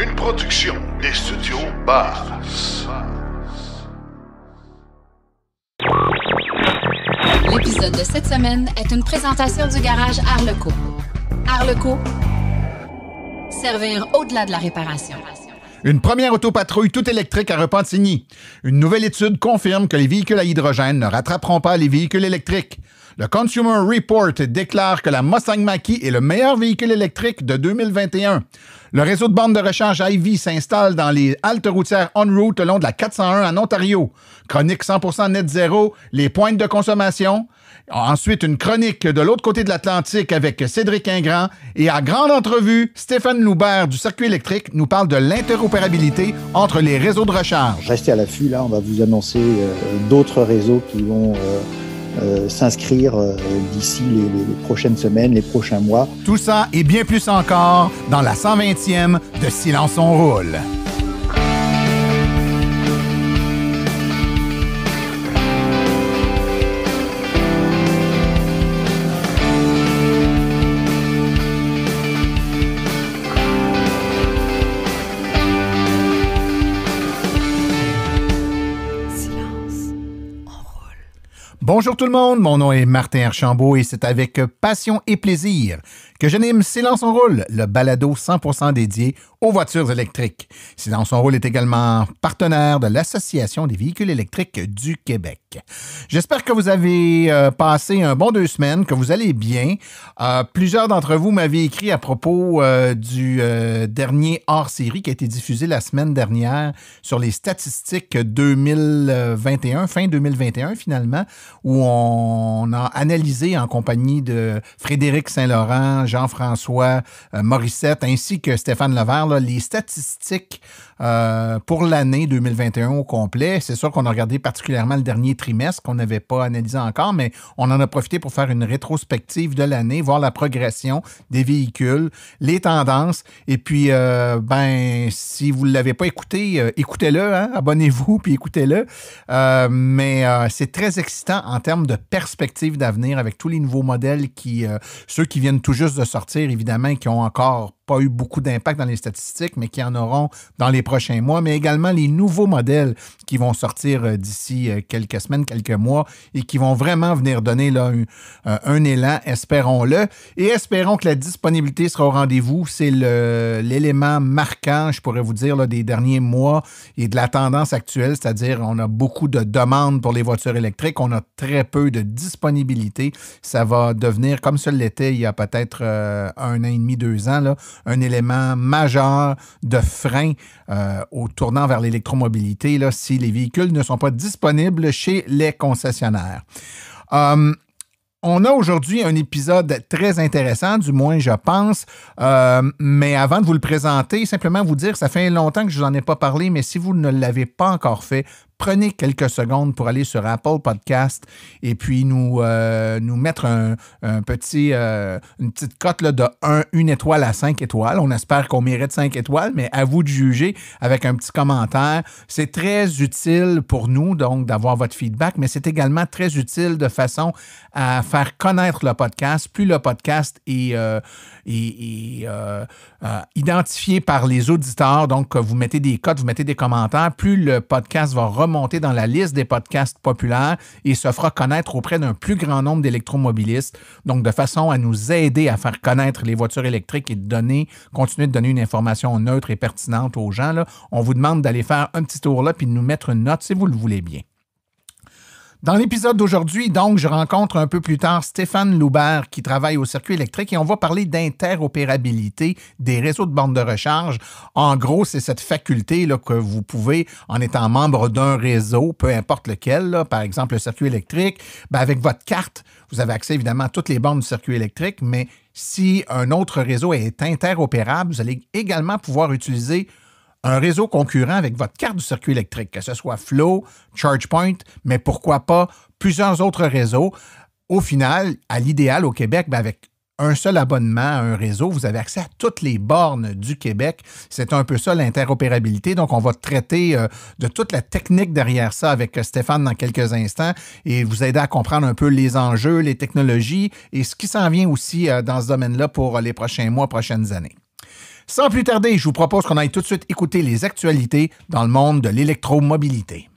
Une production des studios Bass. L'épisode de cette semaine est une présentation du garage Arleco. Arleco, servir au-delà de la réparation. Une première autopatrouille tout électrique à Repentigny. Une nouvelle étude confirme que les véhicules à hydrogène ne rattraperont pas les véhicules électriques. Le Consumer Report déclare que la Mustang Mach-E est le meilleur véhicule électrique de 2021. Le réseau de bornes de recharge Ivy s'installe dans les haltes routières en route le long de la 401 en Ontario. Chronique 100% net zéro, les pointes de consommation. Ensuite, une chronique de l'autre côté de l'Atlantique avec Cédric Ingrand. Et à grande entrevue, Stéphane Loubert du circuit électrique nous parle de l'interopérabilité entre les réseaux de recharge. Restez à l'affût, là, on va vous annoncer d'autres réseaux qui vont s'inscrire d'ici les prochaines semaines, les prochains mois. Tout ça et bien plus encore dans la 120e de Silence on roule. Bonjour tout le monde, mon nom est Martin Archambault et c'est avec passion et plaisir que j'anime Silence on roule, le balado 100% dédié aux voitures électriques. Silence on roule est également partenaire de l'Association des véhicules électriques du Québec. J'espère que vous avez passé un bon 2 semaines, que vous allez bien. Plusieurs d'entre vous m'avaient écrit à propos du dernier hors-série qui a été diffusé la semaine dernière sur les statistiques 2021, fin 2021 finalement, où on a analysé en compagnie de Frédéric Saint-Laurent, Jean-François Morissette, ainsi que Stéphane Levert, là, les statistiques pour l'année 2021 au complet. C'est sûr qu'on a regardé particulièrement le dernier trimestre qu'on n'avait pas analysé encore, mais on en a profité pour faire une rétrospective de l'année, voir la progression des véhicules, les tendances. Et puis, si vous ne l'avez pas écouté, écoutez-le, hein, abonnez-vous puis écoutez-le. Mais c'est très excitant en termes de perspective d'avenir avec tous les nouveaux modèles ceux qui viennent tout juste de sortir, évidemment, qui ont encore pas eu beaucoup d'impact dans les statistiques, mais qui en auront dans les prochains mois, mais également les nouveaux modèles qui vont sortir d'ici quelques semaines, quelques mois, et qui vont vraiment venir donner là, un élan, espérons-le, et espérons que la disponibilité sera au rendez-vous. C'est l'élément marquant, je pourrais vous dire, là, des derniers mois et de la tendance actuelle, c'est-à-dire on a beaucoup de demandes pour les voitures électriques, on a très peu de disponibilité. Ça va devenir, comme ça l'était il y a peut-être 1 an et demi, 2 ans, là, un élément majeur de frein au tournant vers l'électromobilité là, si les véhicules ne sont pas disponibles chez les concessionnaires. On a aujourd'hui un épisode très intéressant, du moins je pense, mais avant de vous le présenter, simplement vous dire, ça fait longtemps que je vous en ai pas parlé, mais si vous ne l'avez pas encore fait, prenez quelques secondes pour aller sur Apple Podcast et puis nous mettre une petite cote là, de 1 étoile à 5 étoiles. On espère qu'on mérite 5 étoiles, mais à vous de juger avec un petit commentaire. C'est très utile pour nous, donc, d'avoir votre feedback, mais c'est également très utile de façon à faire connaître le podcast. Plus le podcast est identifié par les auditeurs, donc vous mettez des cotes, vous mettez des commentaires, plus le podcast va remonter dans la liste des podcasts populaires et se fera connaître auprès d'un plus grand nombre d'électromobilistes, donc de façon à nous aider à faire connaître les voitures électriques et continuer de donner une information neutre et pertinente aux gens. Là. On vous demande d'aller faire un petit tour là puis de nous mettre une note si vous le voulez bien. Dans l'épisode d'aujourd'hui, donc, je rencontre un peu plus tard Stéphane Loubert qui travaille au circuit électrique et on va parler d'interopérabilité des réseaux de bornes de recharge. En gros, c'est cette faculté là, que vous pouvez, en étant membre d'un réseau, peu importe lequel, là, par exemple le circuit électrique, avec votre carte, vous avez accès évidemment à toutes les bornes du circuit électrique, mais si un autre réseau est interopérable, vous allez également pouvoir utiliser un réseau concurrent avec votre carte du circuit électrique, que ce soit Flow, ChargePoint, mais pourquoi pas plusieurs autres réseaux. Au final, à l'idéal au Québec, avec un seul abonnement à un réseau, vous avez accès à toutes les bornes du Québec. C'est un peu ça l'interopérabilité. Donc, on va traiter de toute la technique derrière ça avec Stéphane dans quelques instants et vous aider à comprendre un peu les enjeux, les technologies et ce qui s'en vient aussi dans ce domaine-là pour les prochains mois, prochaines années. Sans plus tarder, je vous propose qu'on aille tout de suite écouter les actualités dans le monde de l'électromobilité.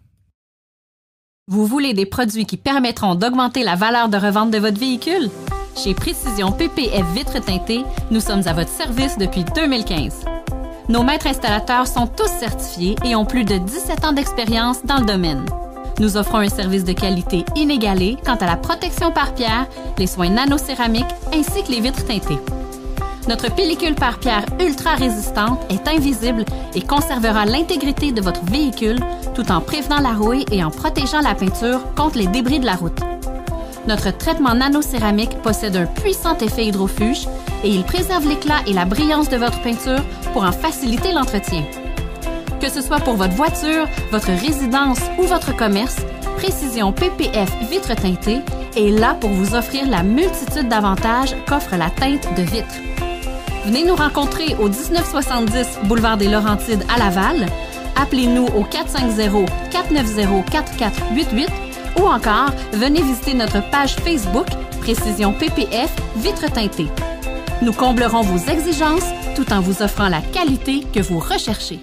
Vous voulez des produits qui permettront d'augmenter la valeur de revente de votre véhicule? Chez Précision PPF Vitres teintées, nous sommes à votre service depuis 2015. Nos maîtres installateurs sont tous certifiés et ont plus de 17 ans d'expérience dans le domaine. Nous offrons un service de qualité inégalé quant à la protection par pierre, les soins nanocéramiques ainsi que les vitres teintées. Notre pellicule par pierre ultra résistante est invisible et conservera l'intégrité de votre véhicule tout en prévenant la rouille et en protégeant la peinture contre les débris de la route. Notre traitement nanocéramique possède un puissant effet hydrofuge et il préserve l'éclat et la brillance de votre peinture pour en faciliter l'entretien. Que ce soit pour votre voiture, votre résidence ou votre commerce, Précision PPF Vitres teintées est là pour vous offrir la multitude d'avantages qu'offre la teinte de vitre. Venez nous rencontrer au 1970 Boulevard des Laurentides à Laval. Appelez-nous au 450-490-4488 ou encore venez visiter notre page Facebook Précision PPF Vitres teintées. Nous comblerons vos exigences tout en vous offrant la qualité que vous recherchez.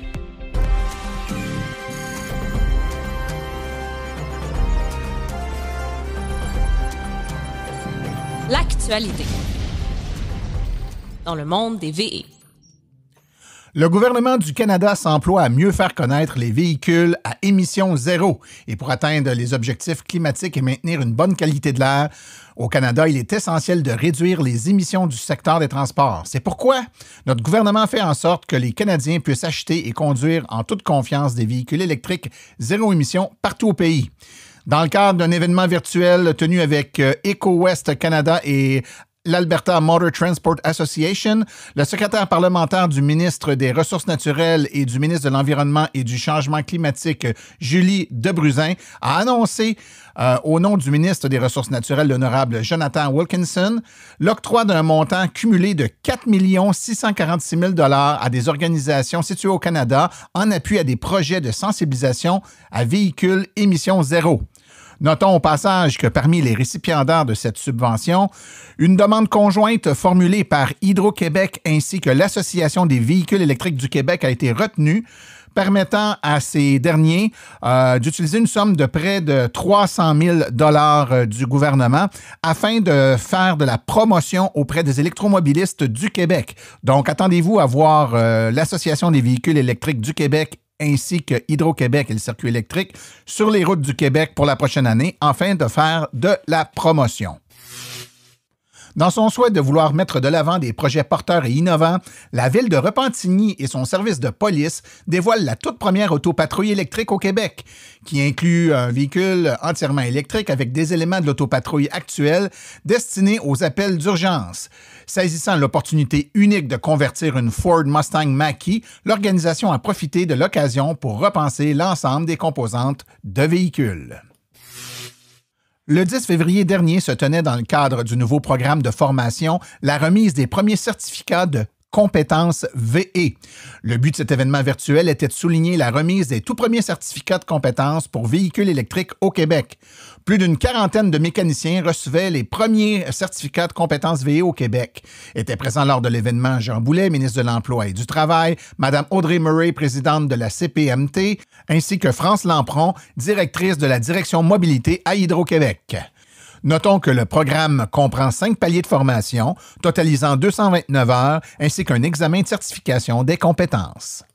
L'actualité dans le monde des VE. Le gouvernement du Canada s'emploie à mieux faire connaître les véhicules à émissions zéro. Et pour atteindre les objectifs climatiques et maintenir une bonne qualité de l'air, au Canada, il est essentiel de réduire les émissions du secteur des transports. C'est pourquoi notre gouvernement fait en sorte que les Canadiens puissent acheter et conduire en toute confiance des véhicules électriques zéro émission partout au pays. Dans le cadre d'un événement virtuel tenu avec EcoWest Canada et l'Alberta Motor Transport Association, le secrétaire parlementaire du ministre des Ressources naturelles et du ministre de l'Environnement et du Changement climatique, Julie Debruzin, a annoncé, au nom du ministre des Ressources naturelles, l'honorable Jonathan Wilkinson, l'octroi d'un montant cumulé de 4 646 000 $ à des organisations situées au Canada en appui à des projets de sensibilisation à véhicules émissions zéro. Notons au passage que parmi les récipiendaires de cette subvention, une demande conjointe formulée par Hydro-Québec ainsi que l'Association des véhicules électriques du Québec a été retenue, permettant à ces derniers d'utiliser une somme de près de 300 000 $ du gouvernement afin de faire de la promotion auprès des électromobilistes du Québec. Donc, attendez-vous à voir l'Association des véhicules électriques du Québec ainsi que Hydro-Québec et le circuit électrique sur les routes du Québec pour la prochaine année, afin de faire de la promotion. Dans son souhait de vouloir mettre de l'avant des projets porteurs et innovants, la ville de Repentigny et son service de police dévoilent la toute première autopatrouille électrique au Québec, qui inclut un véhicule entièrement électrique avec des éléments de l'autopatrouille actuelle destinés aux appels d'urgence. Saisissant l'opportunité unique de convertir une Ford Mustang Mach-E, l'organisation a profité de l'occasion pour repenser l'ensemble des composantes de véhicules. Le 10 février dernier se tenait dans le cadre du nouveau programme de formation la remise des premiers certificats de compétences VE. Le but de cet événement virtuel était de souligner la remise des tout premiers certificats de compétences pour véhicules électriques au Québec. Plus d'une quarantaine de mécaniciens recevaient les premiers certificats de compétences VE au Québec. Étaient présents lors de l'événement Jean Boulet, ministre de l'Emploi et du Travail, Mme Audrey Murray, présidente de la CPMT, ainsi que France Lampron, directrice de la direction mobilité à Hydro-Québec. Notons que le programme comprend 5 paliers de formation, totalisant 229 heures, ainsi qu'un examen de certification des compétences.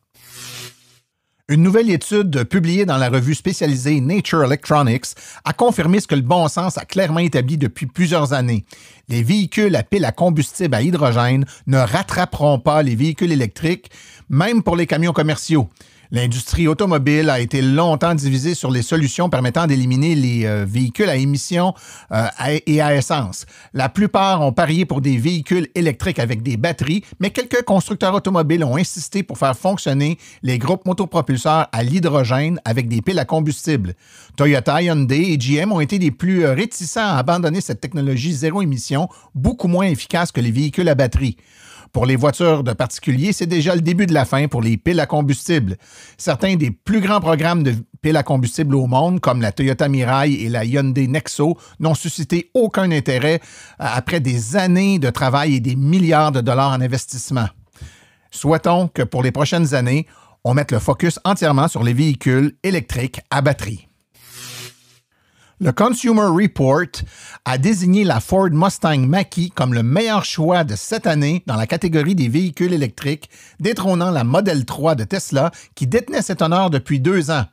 Une nouvelle étude publiée dans la revue spécialisée Nature Electronics a confirmé ce que le bon sens a clairement établi depuis plusieurs années. Les véhicules à pile à combustible à hydrogène ne rattraperont pas les véhicules électriques, même pour les camions commerciaux. L'industrie automobile a été longtemps divisée sur les solutions permettant d'éliminer les véhicules à émissions et à essence. La plupart ont parié pour des véhicules électriques avec des batteries, mais quelques constructeurs automobiles ont insisté pour faire fonctionner les groupes motopropulseurs à l'hydrogène avec des piles à combustible. Toyota, Hyundai et GM ont été les plus réticents à abandonner cette technologie zéro émission, beaucoup moins efficace que les véhicules à batterie. Pour les voitures de particuliers, c'est déjà le début de la fin pour les piles à combustible. Certains des plus grands programmes de piles à combustible au monde, comme la Toyota Mirai et la Hyundai Nexo, n'ont suscité aucun intérêt après des années de travail et des milliards de dollars en investissement. Souhaitons que pour les prochaines années, on mette le focus entièrement sur les véhicules électriques à batterie. Le Consumer Report a désigné la Ford Mustang Mach-E comme le meilleur choix de cette année dans la catégorie des véhicules électriques, détrônant la Model 3 de Tesla qui détenait cet honneur depuis 2 ans.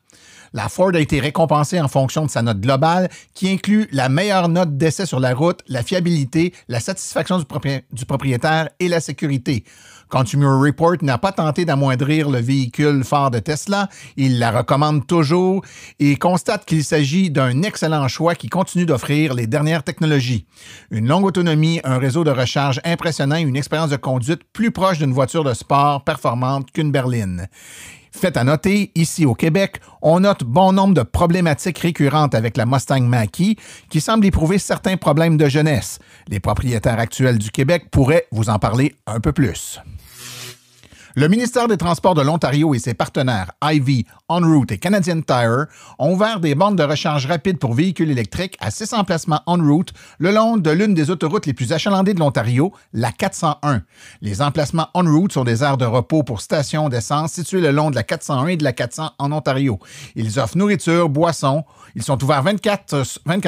La Ford a été récompensée en fonction de sa note globale qui inclut la meilleure note d'essai sur la route, la fiabilité, la satisfaction du propriétaire et la sécurité. Consumer Report n'a pas tenté d'amoindrir le véhicule phare de Tesla. Il la recommande toujours et constate qu'il s'agit d'un excellent choix qui continue d'offrir les dernières technologies. Une longue autonomie, un réseau de recharge impressionnant et une expérience de conduite plus proche d'une voiture de sport performante qu'une berline. Fait à noter, ici au Québec, on note bon nombre de problématiques récurrentes avec la Mustang Mach-E qui semble éprouver certains problèmes de jeunesse. Les propriétaires actuels du Québec pourraient vous en parler un peu plus. Le ministère des Transports de l'Ontario et ses partenaires Ivy, OnRoute et Canadian Tire ont ouvert des bornes de recharge rapide pour véhicules électriques à 6 emplacements OnRoute le long de l'une des autoroutes les plus achalandées de l'Ontario, la 401. Les emplacements OnRoute sont des aires de repos pour stations d'essence situées le long de la 401 et de la 400 en Ontario. Ils offrent nourriture, boissons. Ils sont ouverts 24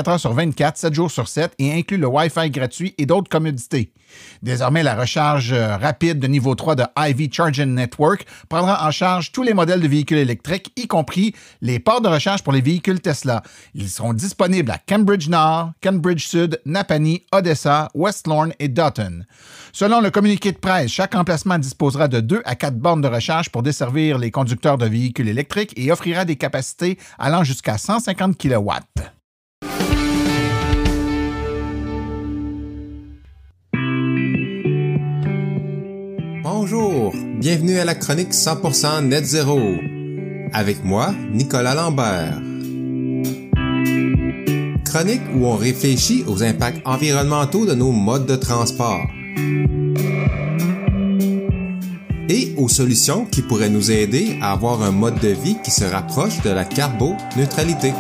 heures sur 24, 7 jours sur 7 et incluent le Wi-Fi gratuit et d'autres commodités. Désormais, la recharge rapide de niveau 3 de Ivy Charging Network prendra en charge tous les modèles de véhicules électriques, y compris les ports de recharge pour les véhicules Tesla. Ils seront disponibles à Cambridge Nord, Cambridge Sud, Napanee, Odessa, West Lorne et Dutton. Selon le communiqué de presse, chaque emplacement disposera de 2 à 4 bornes de recharge pour desservir les conducteurs de véhicules électriques et offrira des capacités allant jusqu'à 150 kW. Bonjour, bienvenue à la chronique 100% Net Zéro. Avec moi, Nicolas Lambert. Chronique où on réfléchit aux impacts environnementaux de nos modes de transport. Et aux solutions qui pourraient nous aider à avoir un mode de vie qui se rapproche de la carboneutralité.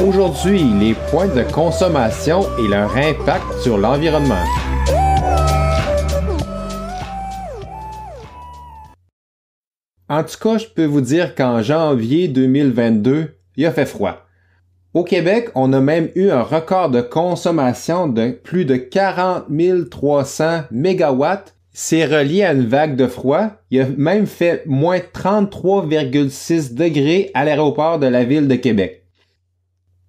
Aujourd'hui, les points de consommation et leur impact sur l'environnement. En tout cas, je peux vous dire qu'en janvier 2022, il a fait froid. Au Québec, on a même eu un record de consommation de plus de 40 300 mégawatts. C'est relié à une vague de froid. Il a même fait moins 33,6 degrés à l'aéroport de la ville de Québec.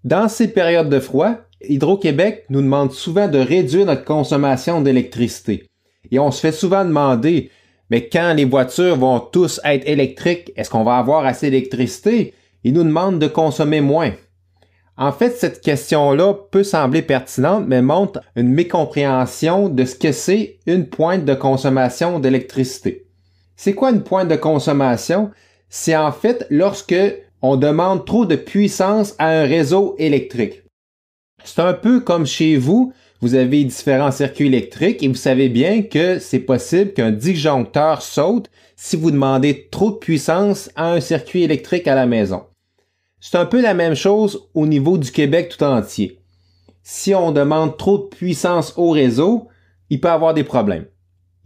Dans ces périodes de froid, Hydro-Québec nous demande souvent de réduire notre consommation d'électricité. Et on se fait souvent demander, mais quand les voitures vont tous être électriques, est-ce qu'on va avoir assez d'électricité? Ils nous demandent de consommer moins. En fait, cette question-là peut sembler pertinente, mais montre une mécompréhension de ce que c'est une pointe de consommation d'électricité. C'est quoi une pointe de consommation? C'est en fait lorsque on demande trop de puissance à un réseau électrique. C'est un peu comme chez vous, vous avez différents circuits électriques et vous savez bien que c'est possible qu'un disjoncteur saute si vous demandez trop de puissance à un circuit électrique à la maison. C'est un peu la même chose au niveau du Québec tout entier. Si on demande trop de puissance au réseau, il peut y avoir des problèmes.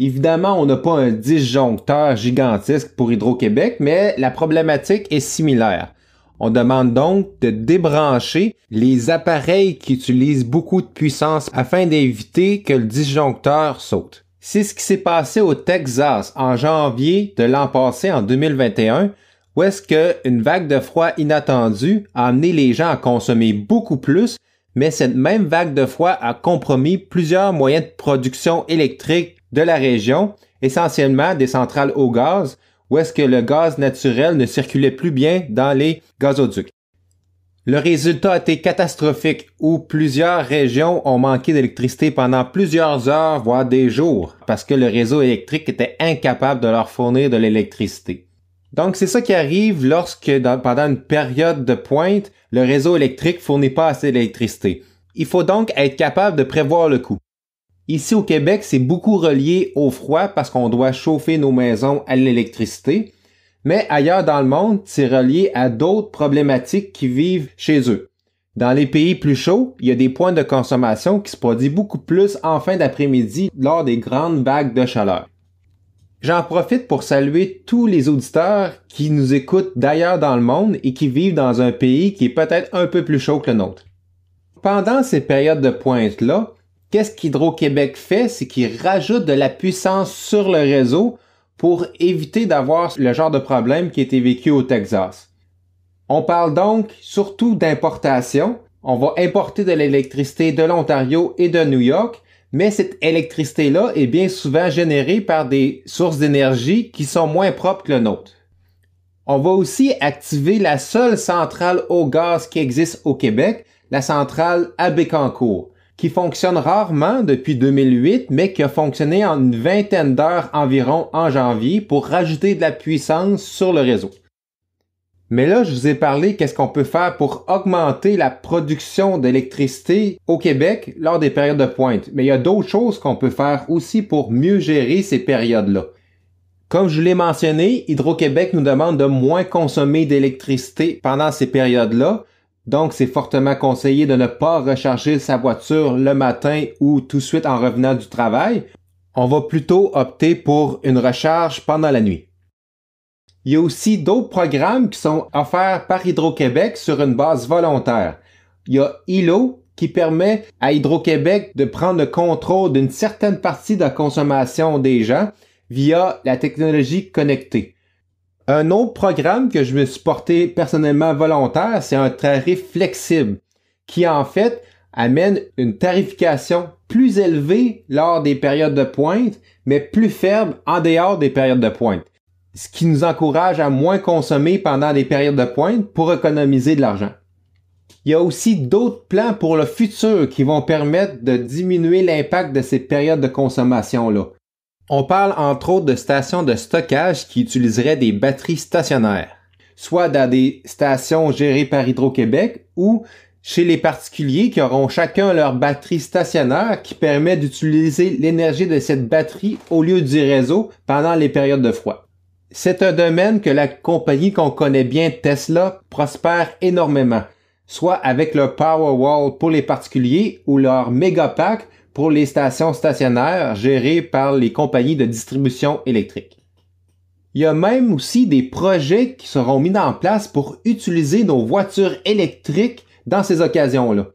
Évidemment, on n'a pas un disjoncteur gigantesque pour Hydro-Québec, mais la problématique est similaire. On demande donc de débrancher les appareils qui utilisent beaucoup de puissance afin d'éviter que le disjoncteur saute. C'est ce qui s'est passé au Texas en janvier de l'an passé, en 2021, où est-ce qu'une vague de froid inattendue a amené les gens à consommer beaucoup plus, mais cette même vague de froid a compromis plusieurs moyens de production électrique de la région, essentiellement des centrales au gaz, où est-ce que le gaz naturel ne circulait plus bien dans les gazoducs. Le résultat a été catastrophique, où plusieurs régions ont manqué d'électricité pendant plusieurs heures, voire des jours, parce que le réseau électrique était incapable de leur fournir de l'électricité. Donc c'est ça qui arrive lorsque, pendant une période de pointe, le réseau électrique fournit pas assez d'électricité. Il faut donc être capable de prévoir le coût. Ici au Québec, c'est beaucoup relié au froid parce qu'on doit chauffer nos maisons à l'électricité, mais ailleurs dans le monde, c'est relié à d'autres problématiques qui vivent chez eux. Dans les pays plus chauds, il y a des points de consommation qui se produisent beaucoup plus en fin d'après-midi lors des grandes vagues de chaleur. J'en profite pour saluer tous les auditeurs qui nous écoutent d'ailleurs dans le monde et qui vivent dans un pays qui est peut-être un peu plus chaud que le nôtre. Pendant ces périodes de pointe-là, qu'est-ce qu'Hydro-Québec fait? C'est qu'il rajoute de la puissance sur le réseau pour éviter d'avoir le genre de problème qui a été vécu au Texas. On parle donc surtout d'importation. On va importer de l'électricité de l'Ontario et de New York, mais cette électricité-là est bien souvent générée par des sources d'énergie qui sont moins propres que le nôtre. On va aussi activer la seule centrale au gaz qui existe au Québec, la centrale à Bécancour, qui fonctionne rarement depuis 2008, mais qui a fonctionné en une vingtaine d'heures environ en janvier pour rajouter de la puissance sur le réseau. Mais là, je vous ai parlé qu'est-ce qu'on peut faire pour augmenter la production d'électricité au Québec lors des périodes de pointe. Mais il y a d'autres choses qu'on peut faire aussi pour mieux gérer ces périodes-là. Comme je l'ai mentionné, Hydro-Québec nous demande de moins consommer d'électricité pendant ces périodes-là. Donc, c'est fortement conseillé de ne pas recharger sa voiture le matin ou tout de suite en revenant du travail. On va plutôt opter pour une recharge pendant la nuit. Il y a aussi d'autres programmes qui sont offerts par Hydro-Québec sur une base volontaire. Il y a ILO qui permet à Hydro-Québec de prendre le contrôle d'une certaine partie de la consommation des gens via la technologie connectée. Un autre programme que je me suis porté personnellement volontaire, c'est un tarif flexible qui en fait amène une tarification plus élevée lors des périodes de pointe, mais plus faible en dehors des périodes de pointe. Ce qui nous encourage à moins consommer pendant les périodes de pointe pour économiser de l'argent. Il y a aussi d'autres plans pour le futur qui vont permettre de diminuer l'impact de ces périodes de consommation-là. On parle entre autres de stations de stockage qui utiliseraient des batteries stationnaires, soit dans des stations gérées par Hydro-Québec ou chez les particuliers qui auront chacun leur batterie stationnaire qui permet d'utiliser l'énergie de cette batterie au lieu du réseau pendant les périodes de froid. C'est un domaine que la compagnie qu'on connaît bien, Tesla, prospère énormément, soit avec leur Powerwall pour les particuliers ou leur Megapack pour les stations stationnaires gérées par les compagnies de distribution électrique. Il y a même aussi des projets qui seront mis en place pour utiliser nos voitures électriques dans ces occasions-là.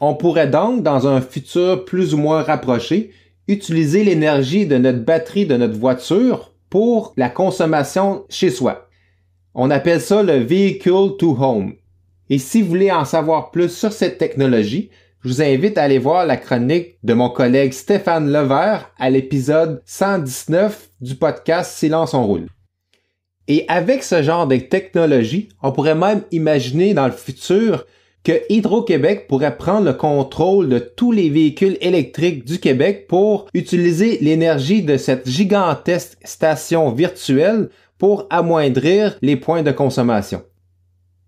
On pourrait donc, dans un futur plus ou moins rapproché, utiliser l'énergie de notre batterie de notre voiture pour la consommation chez soi. On appelle ça le Vehicle to Home. Et si vous voulez en savoir plus sur cette technologie, je vous invite à aller voir la chronique de mon collègue Stéphane Levert à l'épisode 119 du podcast Silence on roule. Et avec ce genre de technologie, on pourrait même imaginer dans le futur que Hydro-Québec pourrait prendre le contrôle de tous les véhicules électriques du Québec pour utiliser l'énergie de cette gigantesque station virtuelle pour amoindrir les points de consommation.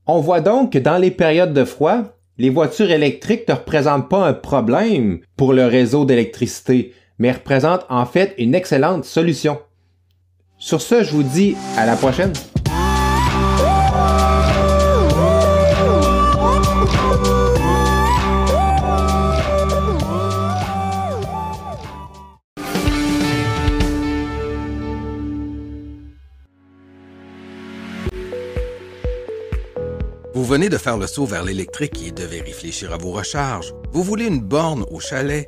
On voit donc que dans les périodes de froid, les voitures électriques ne représentent pas un problème pour le réseau d'électricité, mais représentent en fait une excellente solution. Sur ce, je vous dis à la prochaine. Vous venez de faire le saut vers l'électrique et devez réfléchir à vos recharges. Vous voulez une borne au chalet?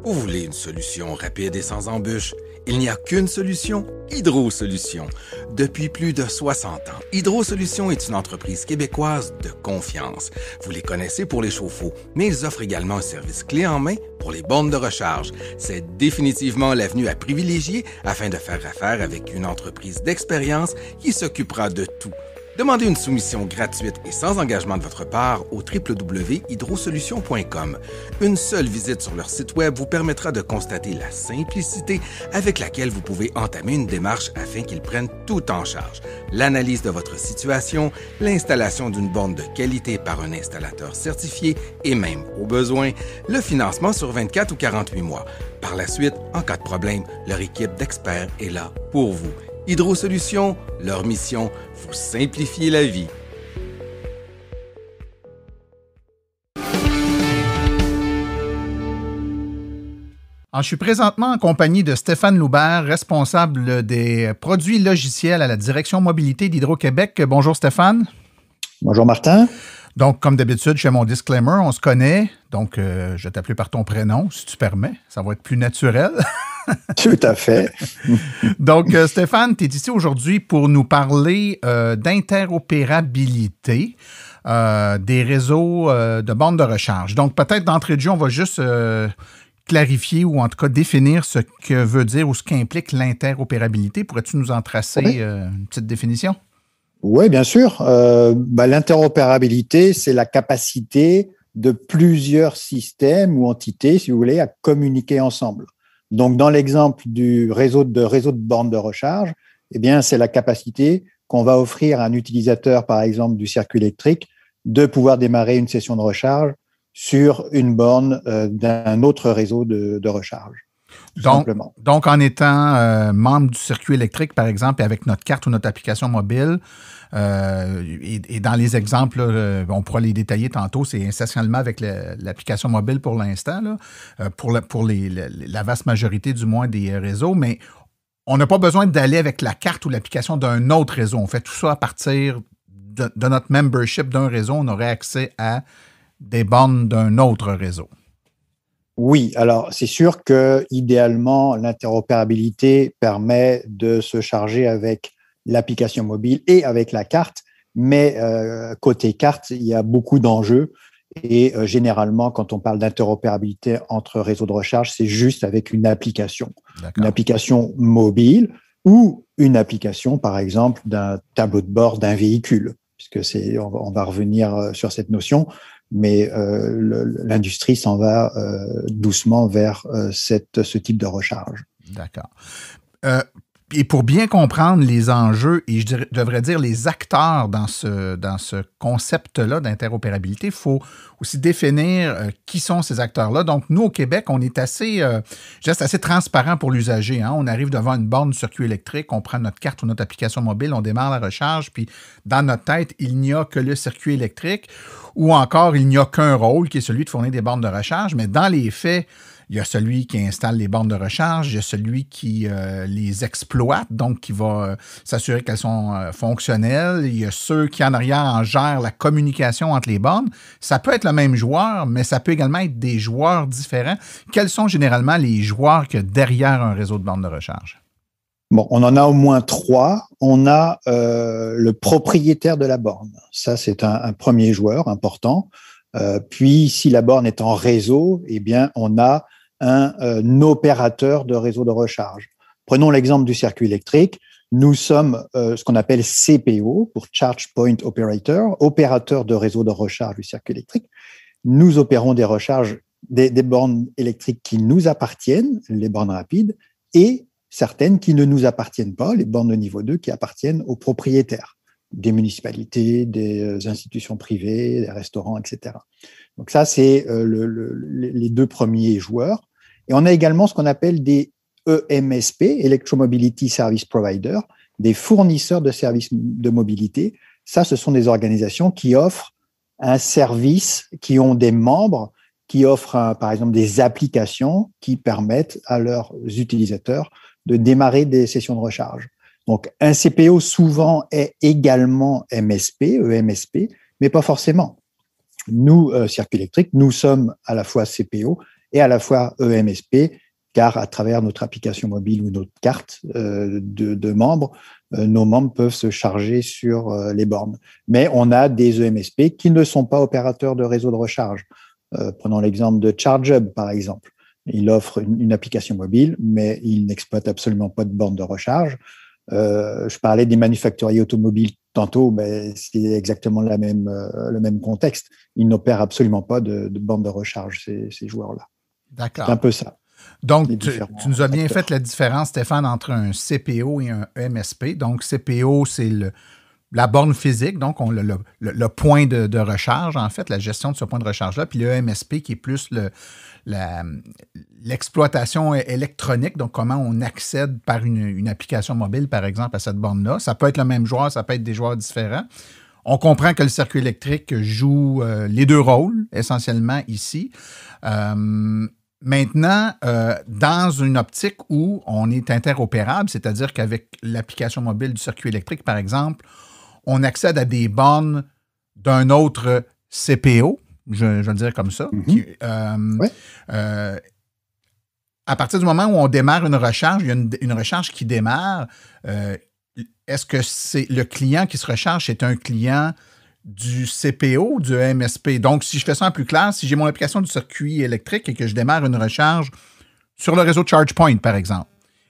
Vous voulez une solution rapide et sans embûches? Il n'y a qu'une solution, Hydro Solutions. Depuis plus de 60 ans, Hydro Solutions est une entreprise québécoise de confiance. Vous les connaissez pour les chauffe-eau, mais ils offrent également un service clé en main pour les bornes de recharge. C'est définitivement l'avenue à privilégier afin de faire affaire avec une entreprise d'expérience qui s'occupera de tout. Demandez une soumission gratuite et sans engagement de votre part au www.hydrosolutions.com. Une seule visite sur leur site web vous permettra de constater la simplicité avec laquelle vous pouvez entamer une démarche afin qu'ils prennent tout en charge. L'analyse de votre situation, l'installation d'une borne de qualité par un installateur certifié et même, au besoin, le financement sur 24 ou 48 mois. Par la suite, en cas de problème, leur équipe d'experts est là pour vous. Hydro Solutions, leur mission, vous simplifier la vie. Alors, je suis présentement en compagnie de Stéphane Loubert, responsable des produits logiciels à la direction mobilité d'Hydro-Québec. Bonjour Stéphane. Bonjour Martin. Donc, comme d'habitude, je fais mon disclaimer, on se connaît, donc je vais t'appeler par ton prénom, si tu permets, ça va être plus naturel. Tout à fait. Donc, Stéphane, tu es ici aujourd'hui pour nous parler d'interopérabilité des réseaux de bornes de recharge. Donc, peut-être d'entrée de jeu, on va juste clarifier ou en tout cas définir ce que veut dire ou ce qu'implique l'interopérabilité. Pourrais-tu nous en tracer une petite définition? Oui, bien sûr. L'interopérabilité, c'est la capacité de plusieurs systèmes ou entités, si vous voulez, à communiquer ensemble. Donc, dans l'exemple du réseau de bornes de recharge, eh bien, c'est la capacité qu'on va offrir à un utilisateur, par exemple, du circuit électrique, de pouvoir démarrer une session de recharge sur une borne d'un autre réseau de recharge. Donc, en étant membre du circuit électrique, par exemple, et avec notre carte ou notre application mobile, et dans les exemples, là, on pourra les détailler tantôt, c'est essentiellement avec l'application mobile pour l'instant, là, pour la vaste majorité du moins des réseaux, mais on n'a pas besoin d'aller avec la carte ou l'application d'un autre réseau. On fait tout ça à partir de notre membership d'un réseau. On aurait accès à des bornes d'un autre réseau. Oui, alors c'est sûr que idéalement, l'interopérabilité permet de se charger avec l'application mobile et avec la carte, mais côté carte, il y a beaucoup d'enjeux et généralement, quand on parle d'interopérabilité entre réseaux de recharge, c'est juste avec une application. Une application mobile ou une application, par exemple, d'un tableau de bord d'un véhicule, puisque on va revenir sur cette notion. Mais l'industrie s'en va doucement vers ce type de recharge. D'accord. Et pour bien comprendre les enjeux, et je devrais dire les acteurs dans ce concept-là d'interopérabilité, il faut aussi définir qui sont ces acteurs-là. Donc, nous, au Québec, on est assez transparent pour l'usager. Hein? On arrive devant une borne de circuit électrique, on prend notre carte ou notre application mobile, on démarre la recharge, puis dans notre tête, il n'y a que le circuit électrique, ou encore, il n'y a qu'un rôle qui est celui de fournir des bornes de recharge, mais dans les faits, il y a celui qui installe les bornes de recharge, il y a celui qui les exploite, donc qui va s'assurer qu'elles sont fonctionnelles. Il y a ceux qui, en arrière, en gèrent la communication entre les bornes. Ça peut être le même joueur, mais ça peut également être des joueurs différents. Quels sont généralement les joueurs qu'il y a derrière un réseau de bornes de recharge? Bon, on en a au moins 3. On a le propriétaire de la borne. Ça, c'est un premier joueur important. Puis, si la borne est en réseau, eh bien, on a un opérateur de réseau de recharge. Prenons l'exemple du circuit électrique. Nous sommes ce qu'on appelle CPO, pour Charge Point Operator, opérateur de réseau de recharge du circuit électrique. Nous opérons des recharges, des bornes électriques qui nous appartiennent, les bornes rapides, et certaines qui ne nous appartiennent pas, les bornes de niveau 2 qui appartiennent aux propriétaires, des municipalités, des institutions privées, des restaurants, etc. Donc ça, c'est les 2 premiers joueurs. Et on a également ce qu'on appelle des EMSP, Electromobility Service Provider, des fournisseurs de services de mobilité. Ça, ce sont des organisations qui offrent un service, qui ont des membres, qui offrent, par exemple, des applications qui permettent à leurs utilisateurs de démarrer des sessions de recharge. Donc, un CPO souvent est également MSP, EMSP, mais pas forcément. Nous, Circuit électrique, nous sommes à la fois CPO et à la fois EMSP, car à travers notre application mobile ou notre carte de membres, nos membres peuvent se charger sur les bornes. Mais on a des EMSP qui ne sont pas opérateurs de réseau de recharge. Prenons l'exemple de ChargeHub, par exemple. Il offre une application mobile, mais il n'exploite absolument pas de borne de recharge. Je parlais des manufacturiers automobiles tantôt, mais c'est exactement le même contexte. Ils n'opèrent absolument pas de borne de recharge, ces joueurs-là. D'accord. C'est un peu ça. Donc, tu nous as bien fait la différence, Stéphane, entre un CPO et un EMSP. Donc, CPO, c'est la borne physique, donc le point de recharge, en fait, la gestion de ce point de recharge-là, puis le EMSP qui est plus l'exploitation électronique, donc comment on accède par une application mobile, par exemple, à cette borne-là. Ça peut être le même joueur, ça peut être des joueurs différents. On comprend que le circuit électrique joue les 2 rôles, essentiellement, ici. maintenant, dans une optique où on est interopérable, c'est-à-dire qu'avec l'application mobile du circuit électrique, par exemple, on accède à des bornes d'un autre CPO, je vais le dire comme ça. À partir du moment où on démarre une recharge, il y a une recharge qui démarre. Est-ce que c'est le client qui se recharge, c'est un client du CPO, du MSP? Donc, si je fais ça en plus clair, si j'ai mon application du circuit électrique et que je démarre une recharge sur le réseau ChargePoint, par exemple,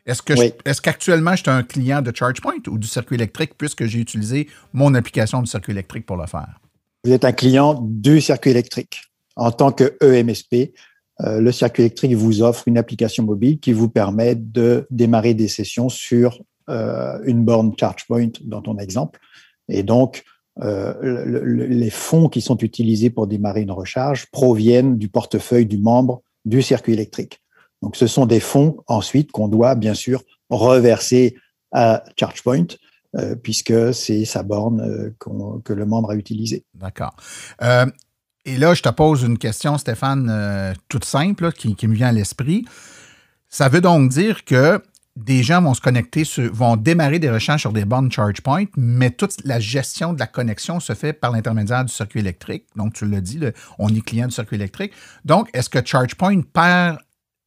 est-ce qu'actuellement, je suis un client de ChargePoint ou du circuit électrique puisque j'ai utilisé mon application du circuit électrique pour le faire? Vous êtes un client du circuit électrique. En tant que EMSP, le circuit électrique vous offre une application mobile qui vous permet de démarrer des sessions sur une borne ChargePoint dans ton exemple. Et donc, les fonds qui sont utilisés pour démarrer une recharge proviennent du portefeuille du membre du circuit électrique. Donc, ce sont des fonds ensuite qu'on doit bien sûr reverser à ChargePoint puisque c'est sa borne que le membre a utilisée. D'accord. Et là, je te pose une question, Stéphane, toute simple, là, qui me vient à l'esprit. Ça veut donc dire que des gens vont se connecter, vont démarrer des recharges sur des bornes ChargePoint, mais toute la gestion de la connexion se fait par l'intermédiaire du circuit électrique. Donc, tu l'as dit, on est client du circuit électrique. Donc, est-ce que ChargePoint perd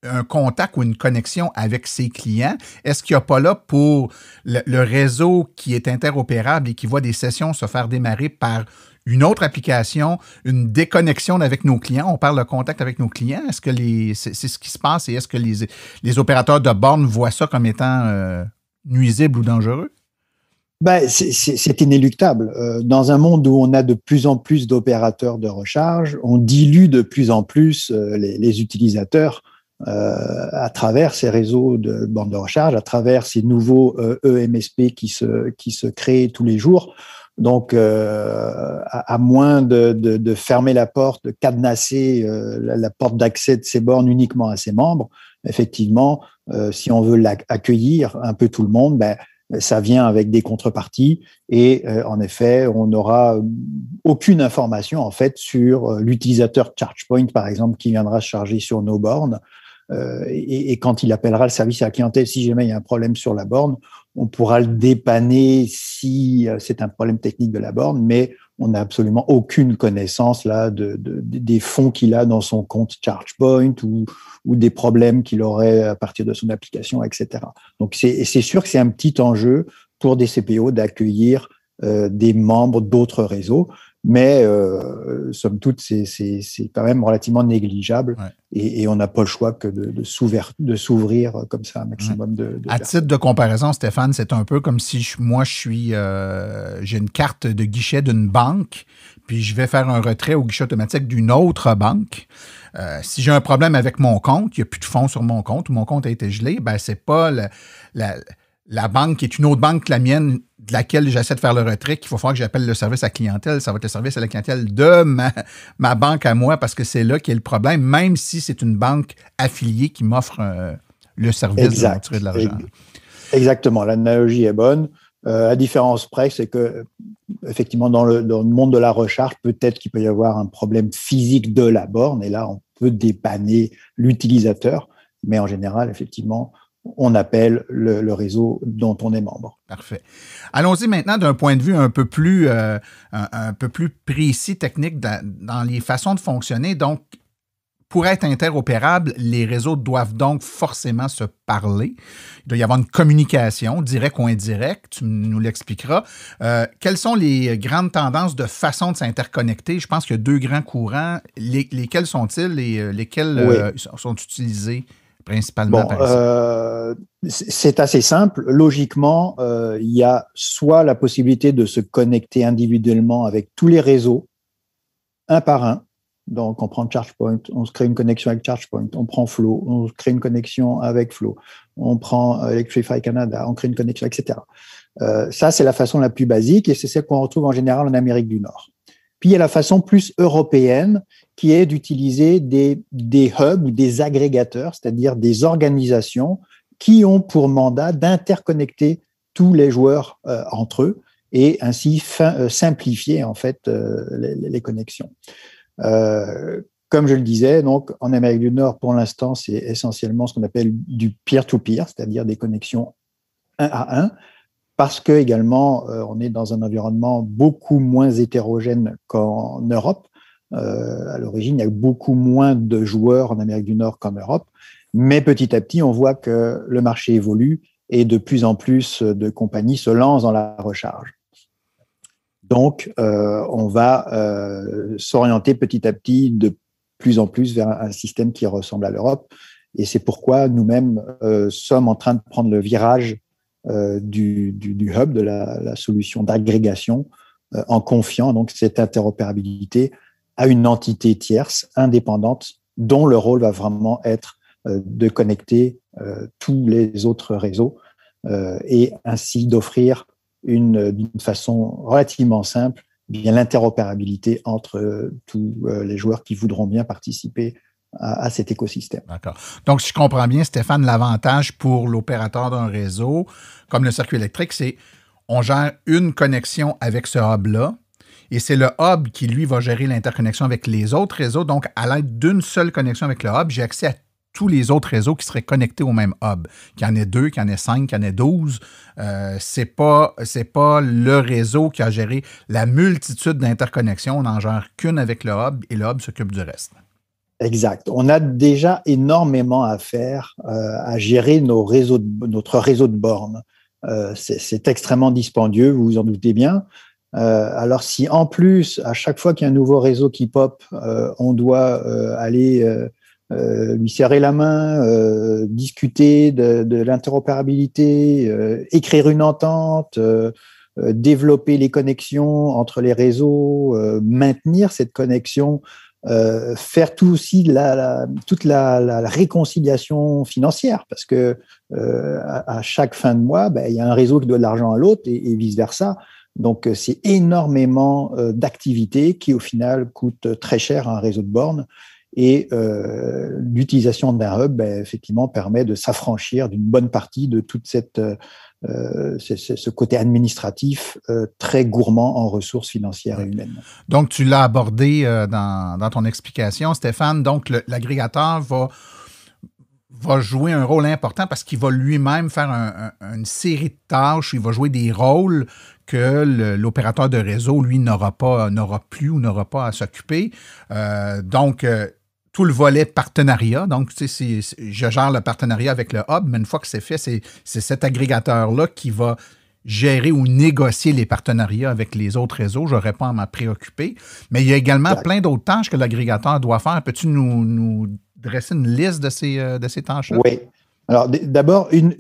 un contact ou une connexion avec ses clients? Est-ce qu'il n'y a pas là pour le réseau qui est interopérable et qui voit des sessions se faire démarrer par une autre application, une déconnexion avec nos clients? On parle de contact avec nos clients. Est-ce que c'est ce qui se passe et est-ce que les opérateurs de bornes voient ça comme étant nuisible ou dangereux? C'est inéluctable. Dans un monde où on a de plus en plus d'opérateurs de recharge, on dilue de plus en plus les utilisateurs à travers ces réseaux de bornes de recharge, à travers ces nouveaux EMSP qui se créent tous les jours. Donc, à moins de fermer la porte, de cadenasser la porte d'accès de ces bornes uniquement à ses membres, effectivement, si on veut accueillir un peu tout le monde, ça vient avec des contreparties et en effet, on n'aura aucune information en fait sur l'utilisateur ChargePoint, par exemple, qui viendra se charger sur nos bornes. Et quand il appellera le service à la clientèle, si jamais il y a un problème sur la borne, on pourra le dépanner si c'est un problème technique de la borne, mais on n'a absolument aucune connaissance là des fonds qu'il a dans son compte ChargePoint ou des problèmes qu'il aurait à partir de son application, etc. Donc, c'est sûr que c'est un petit enjeu pour des CPO d'accueillir des membres d'autres réseaux, mais somme toute, c'est quand même relativement négligeable et on n'a pas le choix que de s'ouvrir comme ça un maximum de À titre de comparaison, Stéphane, c'est un peu comme si j'ai une carte de guichet d'une banque, puis je vais faire un retrait au guichet automatique d'une autre banque. Si j'ai un problème avec mon compte, il n'y a plus de fonds sur mon compte, ou mon compte a été gelé, c'est pas la banque qui est une autre banque que la mienne, de laquelle j'essaie de faire le retrait, qu'il faut falloir que j'appelle le service à la clientèle. Ça va être le service à la clientèle de ma banque à moi parce que c'est là qu'il y a le problème, même si c'est une banque affiliée qui m'offre le service de retirer de l'argent. Exactement, l'analogie est bonne. À différence près, c'est que effectivement, dans le monde de la recharge, peut-être qu'il peut y avoir un problème physique de la borne et là, on peut dépanner l'utilisateur, mais en général, effectivement, on appelle le réseau dont on est membre. Parfait. Allons-y maintenant d'un point de vue un peu plus précis, technique, dans les façons de fonctionner. Donc, pour être interopérable, les réseaux doivent donc forcément se parler. Il doit y avoir une communication, directe ou indirecte, tu nous l'expliqueras. Quelles sont les grandes tendances de façon de s'interconnecter? Je pense qu'il y a deux grands courants. Lesquels sont-ils et lesquels sont utilisés principalement par c'est assez simple. Logiquement, il y a soit la possibilité de se connecter individuellement avec tous les réseaux, un par un. Donc, on prend ChargePoint, on se crée une connexion avec ChargePoint, on prend Flow, on crée une connexion avec Flow, on prend Electrify Canada, on crée une connexion, etc. Ça, c'est la façon la plus basique et c'est celle qu'on retrouve en général en Amérique du Nord. Puis, il y a la façon plus européenne qui est d'utiliser des hubs ou des agrégateurs, c'est-à-dire des organisations qui ont pour mandat d'interconnecter tous les joueurs entre eux et ainsi simplifier en fait les connexions. comme je le disais, donc en Amérique du Nord, pour l'instant, c'est essentiellement ce qu'on appelle du peer-to-peer, c'est-à-dire des connexions 1 à 1, parce que également, on est dans un environnement beaucoup moins hétérogène qu'en Europe. À l'origine, il y a beaucoup moins de joueurs en Amérique du Nord qu'en Europe, mais petit à petit, on voit que le marché évolue et de plus en plus de compagnies se lancent dans la recharge. Donc, on va s'orienter petit à petit de plus en plus vers un système qui ressemble à l'Europe. Et c'est pourquoi nous-mêmes sommes en train de prendre le virage du hub, de la solution d'agrégation, en confiant donc cette interopérabilité à une entité tierce, indépendante, dont le rôle va vraiment être de connecter tous les autres réseaux et ainsi d'offrir d'une façon relativement simple bien l'interopérabilité entre tous les joueurs qui voudront bien participer à cet écosystème. D'accord. Donc, si je comprends bien, Stéphane, l'avantage pour l'opérateur d'un réseau, comme le circuit électrique, c'est on gère une connexion avec ce hub-là, et c'est le hub qui, lui, va gérer l'interconnexion avec les autres réseaux. Donc, à l'aide d'une seule connexion avec le hub, j'ai accès à tous les autres réseaux qui seraient connectés au même hub. Qu'il y en ait 2, qu'il y en ait 5, qu'il y en ait 12. C'est pas le réseau qui a géré la multitude d'interconnexions. On n'en gère qu'une avec le hub et le hub s'occupe du reste. Exact. On a déjà énormément à faire à gérer notre réseau de bornes. C'est extrêmement dispendieux, vous vous en doutez bien. Alors si en plus, à chaque fois qu'il y a un nouveau réseau qui pop, on doit aller lui serrer la main, discuter de l'interopérabilité, écrire une entente, développer les connexions entre les réseaux, maintenir cette connexion, faire tout aussi toute la réconciliation financière, parce que à chaque fin de mois, il y a un réseau qui doit de l'argent à l'autre et vice-versa. Donc, c'est énormément d'activités qui, au final, coûtent très cher à un réseau de bornes. Et l'utilisation d'un hub, effectivement, permet de s'affranchir d'une bonne partie de toute ce côté administratif très gourmand en ressources financières et humaines. Donc, tu l'as abordé dans ton explication, Stéphane. Donc, l'agrégateur va jouer un rôle important parce qu'il va lui-même faire une série de tâches, il va jouer des rôles que l'opérateur de réseau, lui, n'aura pas à s'occuper. Donc, tout le volet partenariat. Donc, tu sais, je gère le partenariat avec le hub, mais une fois que c'est fait, c'est cet agrégateur-là qui va gérer ou négocier les partenariats avec les autres réseaux. Je n'aurais pas à m'en préoccuper. Mais il y a également plein d'autres tâches que l'agrégateur doit faire. Peux-tu nous dresser une liste de ces tâches-là? Oui. Alors, d'abord, un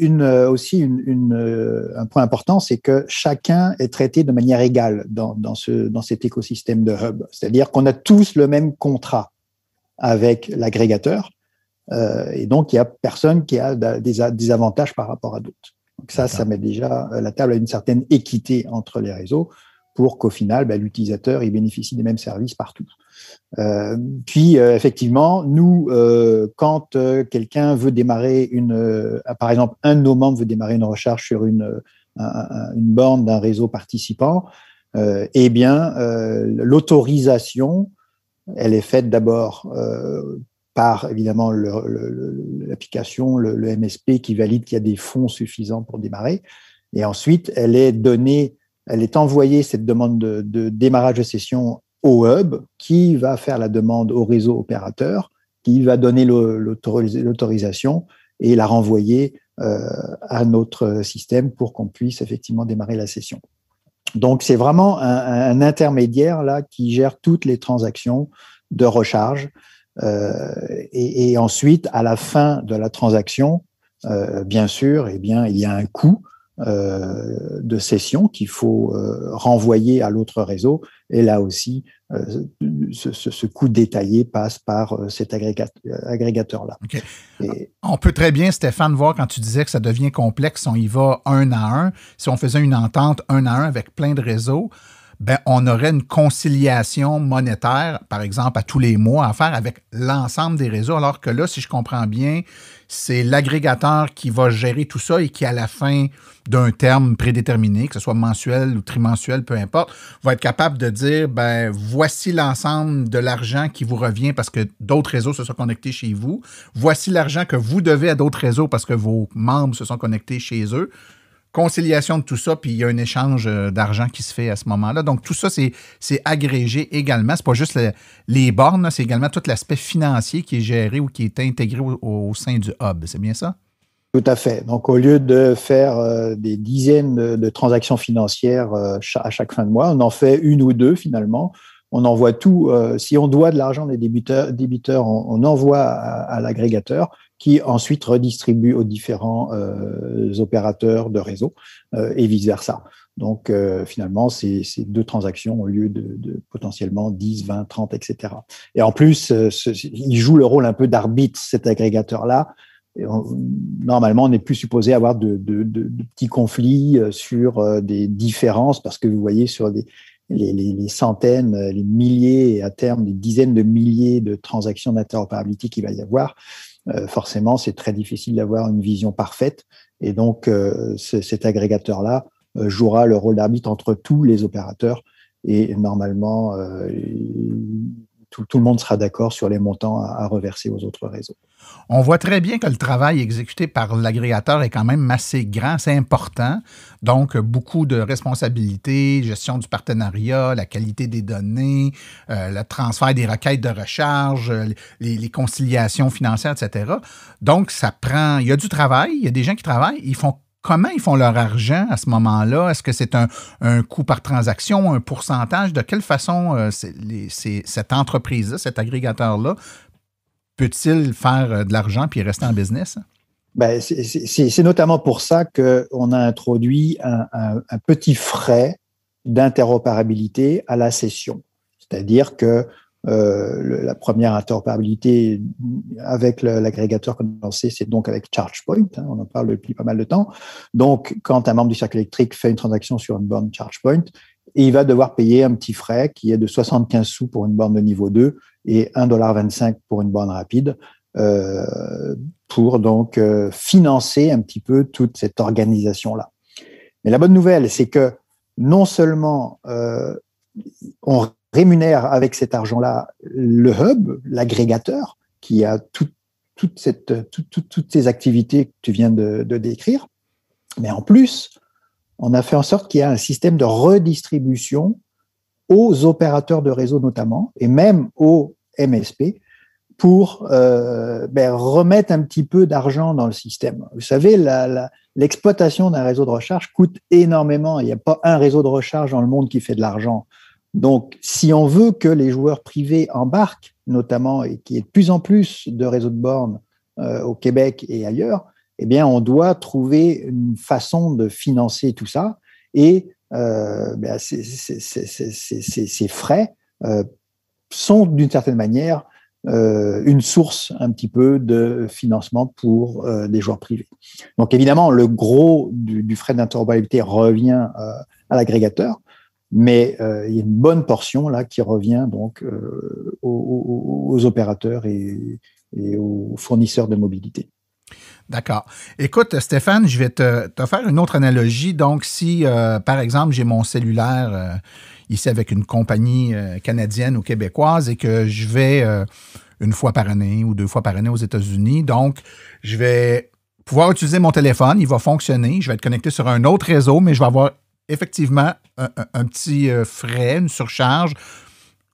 point important, c'est que chacun est traité de manière égale dans cet écosystème de hub. C'est-à-dire qu'on a tous le même contrat avec l'agrégateur, et donc il n'y a personne qui a des avantages par rapport à d'autres. Donc ça met déjà la table à une certaine équité entre les réseaux pour qu'au final, l'utilisateur il bénéficie des mêmes services partout. Puis effectivement, nous, quand quelqu'un veut démarrer par exemple, un de nos membres veut démarrer une recharge sur une borne d'un réseau participant, l'autorisation, elle est faite d'abord par évidemment l'application, le MSP qui valide qu'il y a des fonds suffisants pour démarrer, et ensuite elle est envoyée cette demande de démarrage de session au hub qui va faire la demande au réseau opérateur, qui va donner l'autorisation et la renvoyer à notre système pour qu'on puisse effectivement démarrer la session. Donc, c'est vraiment un intermédiaire là qui gère toutes les transactions de recharge. Et ensuite, à la fin de la transaction, bien sûr, il y a un coût de session qu'il faut renvoyer à l'autre réseau. Et là aussi, ce coût détaillé passe par cet agrégateur-là. Okay. On peut très bien, Stéphane, voir quand tu disais que ça devient complexe, on y va 1 à 1. Si on faisait une entente 1 à 1 avec plein de réseaux, ben, on aurait une conciliation monétaire, par exemple, à tous les mois à faire avec l'ensemble des réseaux, alors que là, si je comprends bien, c'est l'agrégateur qui va gérer tout ça et qui, à la fin d'un terme prédéterminé, que ce soit mensuel ou trimensuel, peu importe, va être capable de dire, ben, voici l'ensemble de l'argent qui vous revient parce que d'autres réseaux se sont connectés chez vous. Voici l'argent que vous devez à d'autres réseaux parce que vos membres se sont connectés chez eux. Conciliation de tout ça, puis il y a un échange d'argent qui se fait à ce moment-là. Donc, tout ça, c'est agrégé également. C'est pas juste les bornes, c'est également tout l'aspect financier qui est géré ou qui est intégré au sein du hub. C'est bien ça? Tout à fait. Donc, au lieu de faire des dizaines de transactions financières à chaque fin de mois, on en fait une ou deux finalement. On envoie tout. Si on doit de l'argent des débiteurs, on envoie à l'agrégateur qui ensuite redistribue aux différents opérateurs de réseau et vice-versa. Donc, finalement, c'est deux transactions au lieu de potentiellement 10, 20, 30, etc. Et en plus, il joue le rôle un peu d'arbitre, cet agrégateur-là. Normalement, on n'est plus supposé avoir de petits conflits sur des différences parce que vous voyez sur les centaines, les milliers et à terme des dizaines de milliers de transactions d'interopérabilité qu'il va y avoir, forcément, c'est très difficile d'avoir une vision parfaite. Et donc, cet agrégateur-là jouera le rôle d'arbitre entre tous les opérateurs et normalement, tout le monde sera d'accord sur les montants à reverser aux autres réseaux. On voit très bien que le travail exécuté par l'agrégateur est quand même assez grand, c'est important. Donc, beaucoup de responsabilités, gestion du partenariat, la qualité des données, le transfert des requêtes de recharge, les conciliations financières, etc. Donc, il y a du travail, il y a des gens qui travaillent, comment ils font leur argent à ce moment-là? Est-ce que c'est un coût par transaction, un pourcentage? De quelle façon cette entreprise-là, cet agrégateur-là, peut-il faire de l'argent puis rester en business? Ben, c'est notamment pour ça qu'on a introduit un petit frais d'interopérabilité à la session. C'est-à-dire que la première interopérabilité avec l'agrégateur qu'on a lancé, c'est donc avec ChargePoint. On en parle depuis pas mal de temps. Donc, quand un membre du cercle électrique fait une transaction sur une borne ChargePoint, il va devoir payer un petit frais qui est de 75 sous pour une borne de niveau 2 et 1,25 $ pour une borne rapide pour donc financer un petit peu toute cette organisation-là. Mais la bonne nouvelle, c'est que non seulement on rémunère avec cet argent-là le hub, l'agrégateur, qui a toutes ces activités que tu viens de décrire, mais en plus, on a fait en sorte qu'il y a un système de redistribution aux opérateurs de réseau notamment, et même aux MSP, pour remettre un petit peu d'argent dans le système. Vous savez, l'exploitation d'un réseau de recharge coûte énormément. Il n'y a pas un réseau de recharge dans le monde qui fait de l'argent. Donc, si on veut que les joueurs privés embarquent, notamment, et qu'il y ait de plus en plus de réseaux de bornes au Québec et ailleurs, eh bien, on doit trouver une façon de financer tout ça. Et ces frais sont, d'une certaine manière, une source un petit peu de financement pour des joueurs privés. Donc, évidemment, le gros du frais d'interopérabilité revient à l'agrégateur, mais il y a une bonne portion là qui revient donc aux opérateurs et aux fournisseurs de mobilité. D'accord. Écoute, Stéphane, je vais te faire une autre analogie. Donc, si, par exemple, j'ai mon cellulaire ici avec une compagnie canadienne ou québécoise et que je vais une fois par année ou 2 fois par année aux États-Unis, donc je vais pouvoir utiliser mon téléphone, il va fonctionner, je vais être connecté sur un autre réseau, mais je vais avoir effectivement un petit frais, une surcharge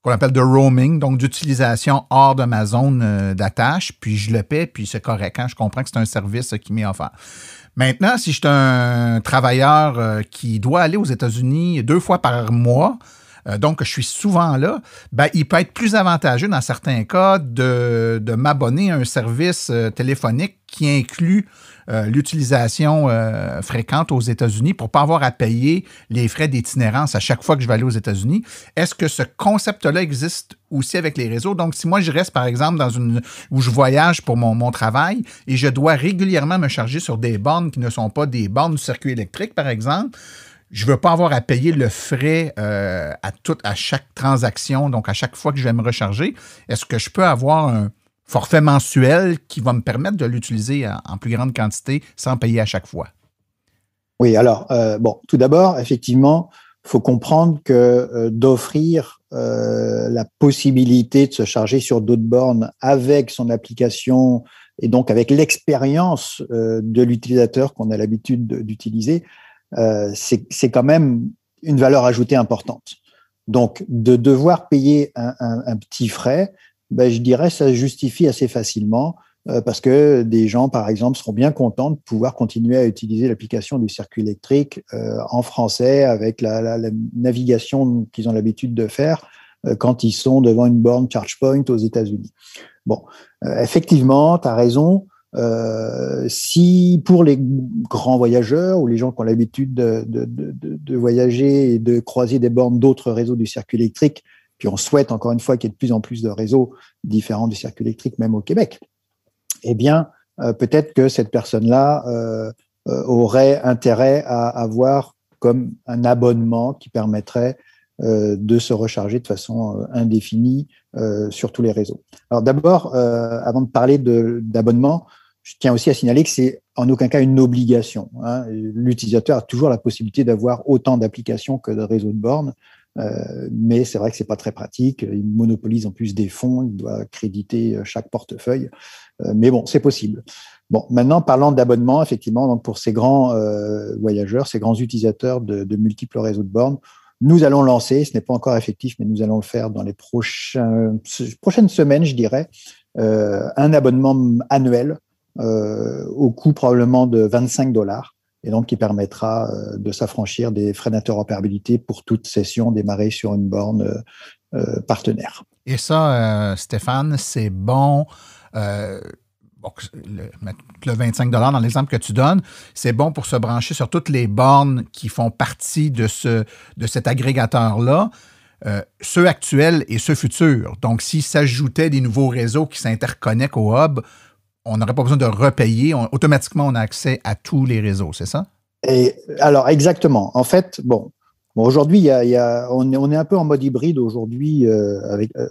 qu'on appelle de roaming, donc d'utilisation hors de ma zone d'attache, puis je le paie, puis c'est correct. Je comprends que c'est un service qui m'est offert. Maintenant, si je suis un travailleur qui doit aller aux États-Unis 2 fois par mois, donc je suis souvent là, ben, il peut être plus avantageux dans certains cas de m'abonner à un service téléphonique qui inclut l'utilisation fréquente aux États-Unis pour ne pas avoir à payer les frais d'itinérance à chaque fois que je vais aller aux États-Unis. Est-ce que ce concept-là existe aussi avec les réseaux? Donc, si moi, je reste, par exemple, où je voyage pour mon travail et je dois régulièrement me charger sur des bornes qui ne sont pas des bornes du circuit électrique, par exemple, je ne veux pas avoir à payer le frais à chaque transaction, donc à chaque fois que je vais me recharger. Est-ce que je peux avoir un forfait mensuel qui va me permettre de l'utiliser en plus grande quantité sans payer à chaque fois? Oui, alors, tout d'abord, effectivement, il faut comprendre que d'offrir la possibilité de se charger sur d'autres bornes avec son application et donc avec l'expérience de l'utilisateur qu'on a l'habitude d'utiliser, c'est quand même une valeur ajoutée importante. Donc, de devoir payer un petit frais, je dirais ça se justifie assez facilement parce que des gens, par exemple, seront bien contents de pouvoir continuer à utiliser l'application du circuit électrique en français avec la navigation qu'ils ont l'habitude de faire quand ils sont devant une borne ChargePoint aux États-Unis. Bon, effectivement, tu as raison. Si pour les grands voyageurs ou les gens qui ont l'habitude de voyager et de croiser des bornes d'autres réseaux du circuit électrique, puis on souhaite encore une fois qu'il y ait de plus en plus de réseaux différents du circuit électrique, même au Québec, eh bien, peut-être que cette personne-là aurait intérêt à avoir comme un abonnement qui permettrait de se recharger de façon indéfinie sur tous les réseaux. Alors d'abord, avant de parler d'abonnement, je tiens aussi à signaler que c'est en aucun cas une obligation. L'utilisateur a toujours la possibilité d'avoir autant d'applications que de réseaux de bornes, mais c'est vrai que c'est pas très pratique. Il monopolise en plus des fonds, il doit créditer chaque portefeuille, mais bon, c'est possible. Bon, maintenant, parlant d'abonnement, effectivement, donc pour ces grands voyageurs, ces grands utilisateurs de multiples réseaux de bornes, nous allons lancer, ce n'est pas encore effectif, mais nous allons le faire dans les prochaines semaines, je dirais, un abonnement annuel au coût probablement de $25, et donc qui permettra de s'affranchir des frais d'interopérabilité pour toute session démarrée sur une borne partenaire. Et ça, Stéphane, c'est bon. Le $25 dans l'exemple que tu donnes, c'est bon pour se brancher sur toutes les bornes qui font partie de cet agrégateur-là, ceux actuels et ceux futurs. Donc, s'il s'ajoutait des nouveaux réseaux qui s'interconnectent au hub, on n'aurait pas besoin de repayer. Automatiquement, on a accès à tous les réseaux, c'est ça? Et alors, exactement. En fait, aujourd'hui, on est un peu en mode hybride aujourd'hui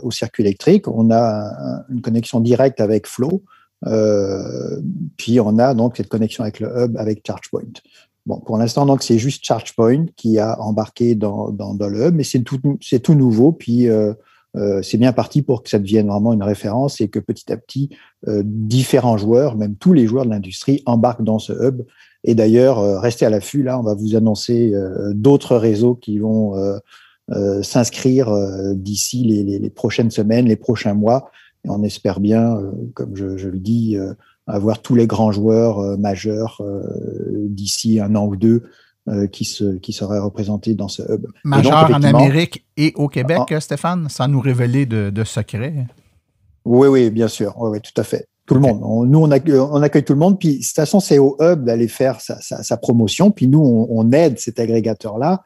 au circuit électrique. On a une connexion directe avec Flow. Puis on a donc cette connexion avec le hub avec ChargePoint. Bon, pour l'instant, donc c'est juste ChargePoint qui a embarqué dans le hub, mais c'est tout nouveau. Puis c'est bien parti pour que ça devienne vraiment une référence et que petit à petit, différents joueurs, même tous les joueurs de l'industrie, embarquent dans ce hub. Et d'ailleurs, restez à l'affût. Là, on va vous annoncer d'autres réseaux qui vont s'inscrire d'ici les prochaines semaines, les prochains mois. Et on espère bien, comme je le dis, avoir tous les grands joueurs majeurs d'ici un an ou deux qui seraient représentés dans ce hub. Majeurs en Amérique et au Québec, Stéphane, sans nous révéler de secrets. Oui, bien sûr. Oui, tout à fait. Tout le monde. Nous, on accueille tout le monde. Puis, de toute façon, c'est au hub d'aller faire sa promotion. Puis, nous, on aide cet agrégateur-là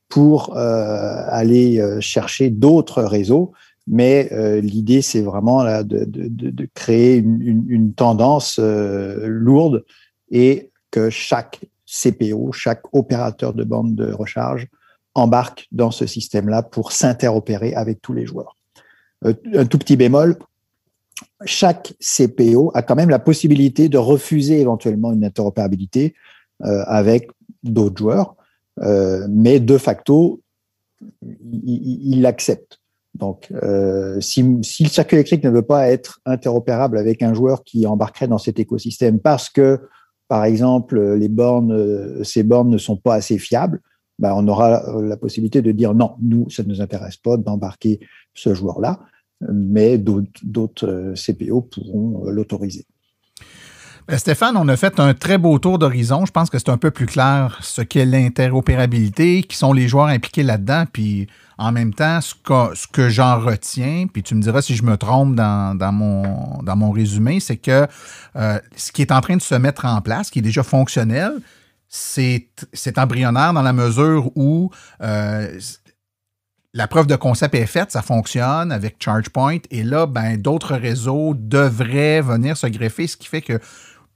pour aller chercher d'autres réseaux. Mais l'idée, c'est vraiment là, de créer une tendance lourde et que chaque CPO, chaque opérateur de borne de recharge embarque dans ce système-là pour s'interopérer avec tous les joueurs. Un tout petit bémol, chaque CPO a quand même la possibilité de refuser éventuellement une interopérabilité avec d'autres joueurs, mais de facto, il l'accepte. Donc, si le circuit électrique ne veut pas être interopérable avec un joueur qui embarquerait dans cet écosystème parce que, par exemple, ces bornes ne sont pas assez fiables, on aura la possibilité de dire non, nous, ça ne nous intéresse pas d'embarquer ce joueur-là, mais d'autres CPO pourront l'autoriser. Stéphane, on a fait un très beau tour d'horizon. Je pense que c'est un peu plus clair ce qu'est l'interopérabilité, qui sont les joueurs impliqués là-dedans, puis en même temps, ce que j'en retiens, puis tu me diras si je me trompe dans mon résumé, c'est que ce qui est en train de se mettre en place, qui est déjà fonctionnel, c'est embryonnaire dans la mesure où la preuve de concept est faite, ça fonctionne avec ChargePoint, et là, d'autres réseaux devraient venir se greffer, ce qui fait que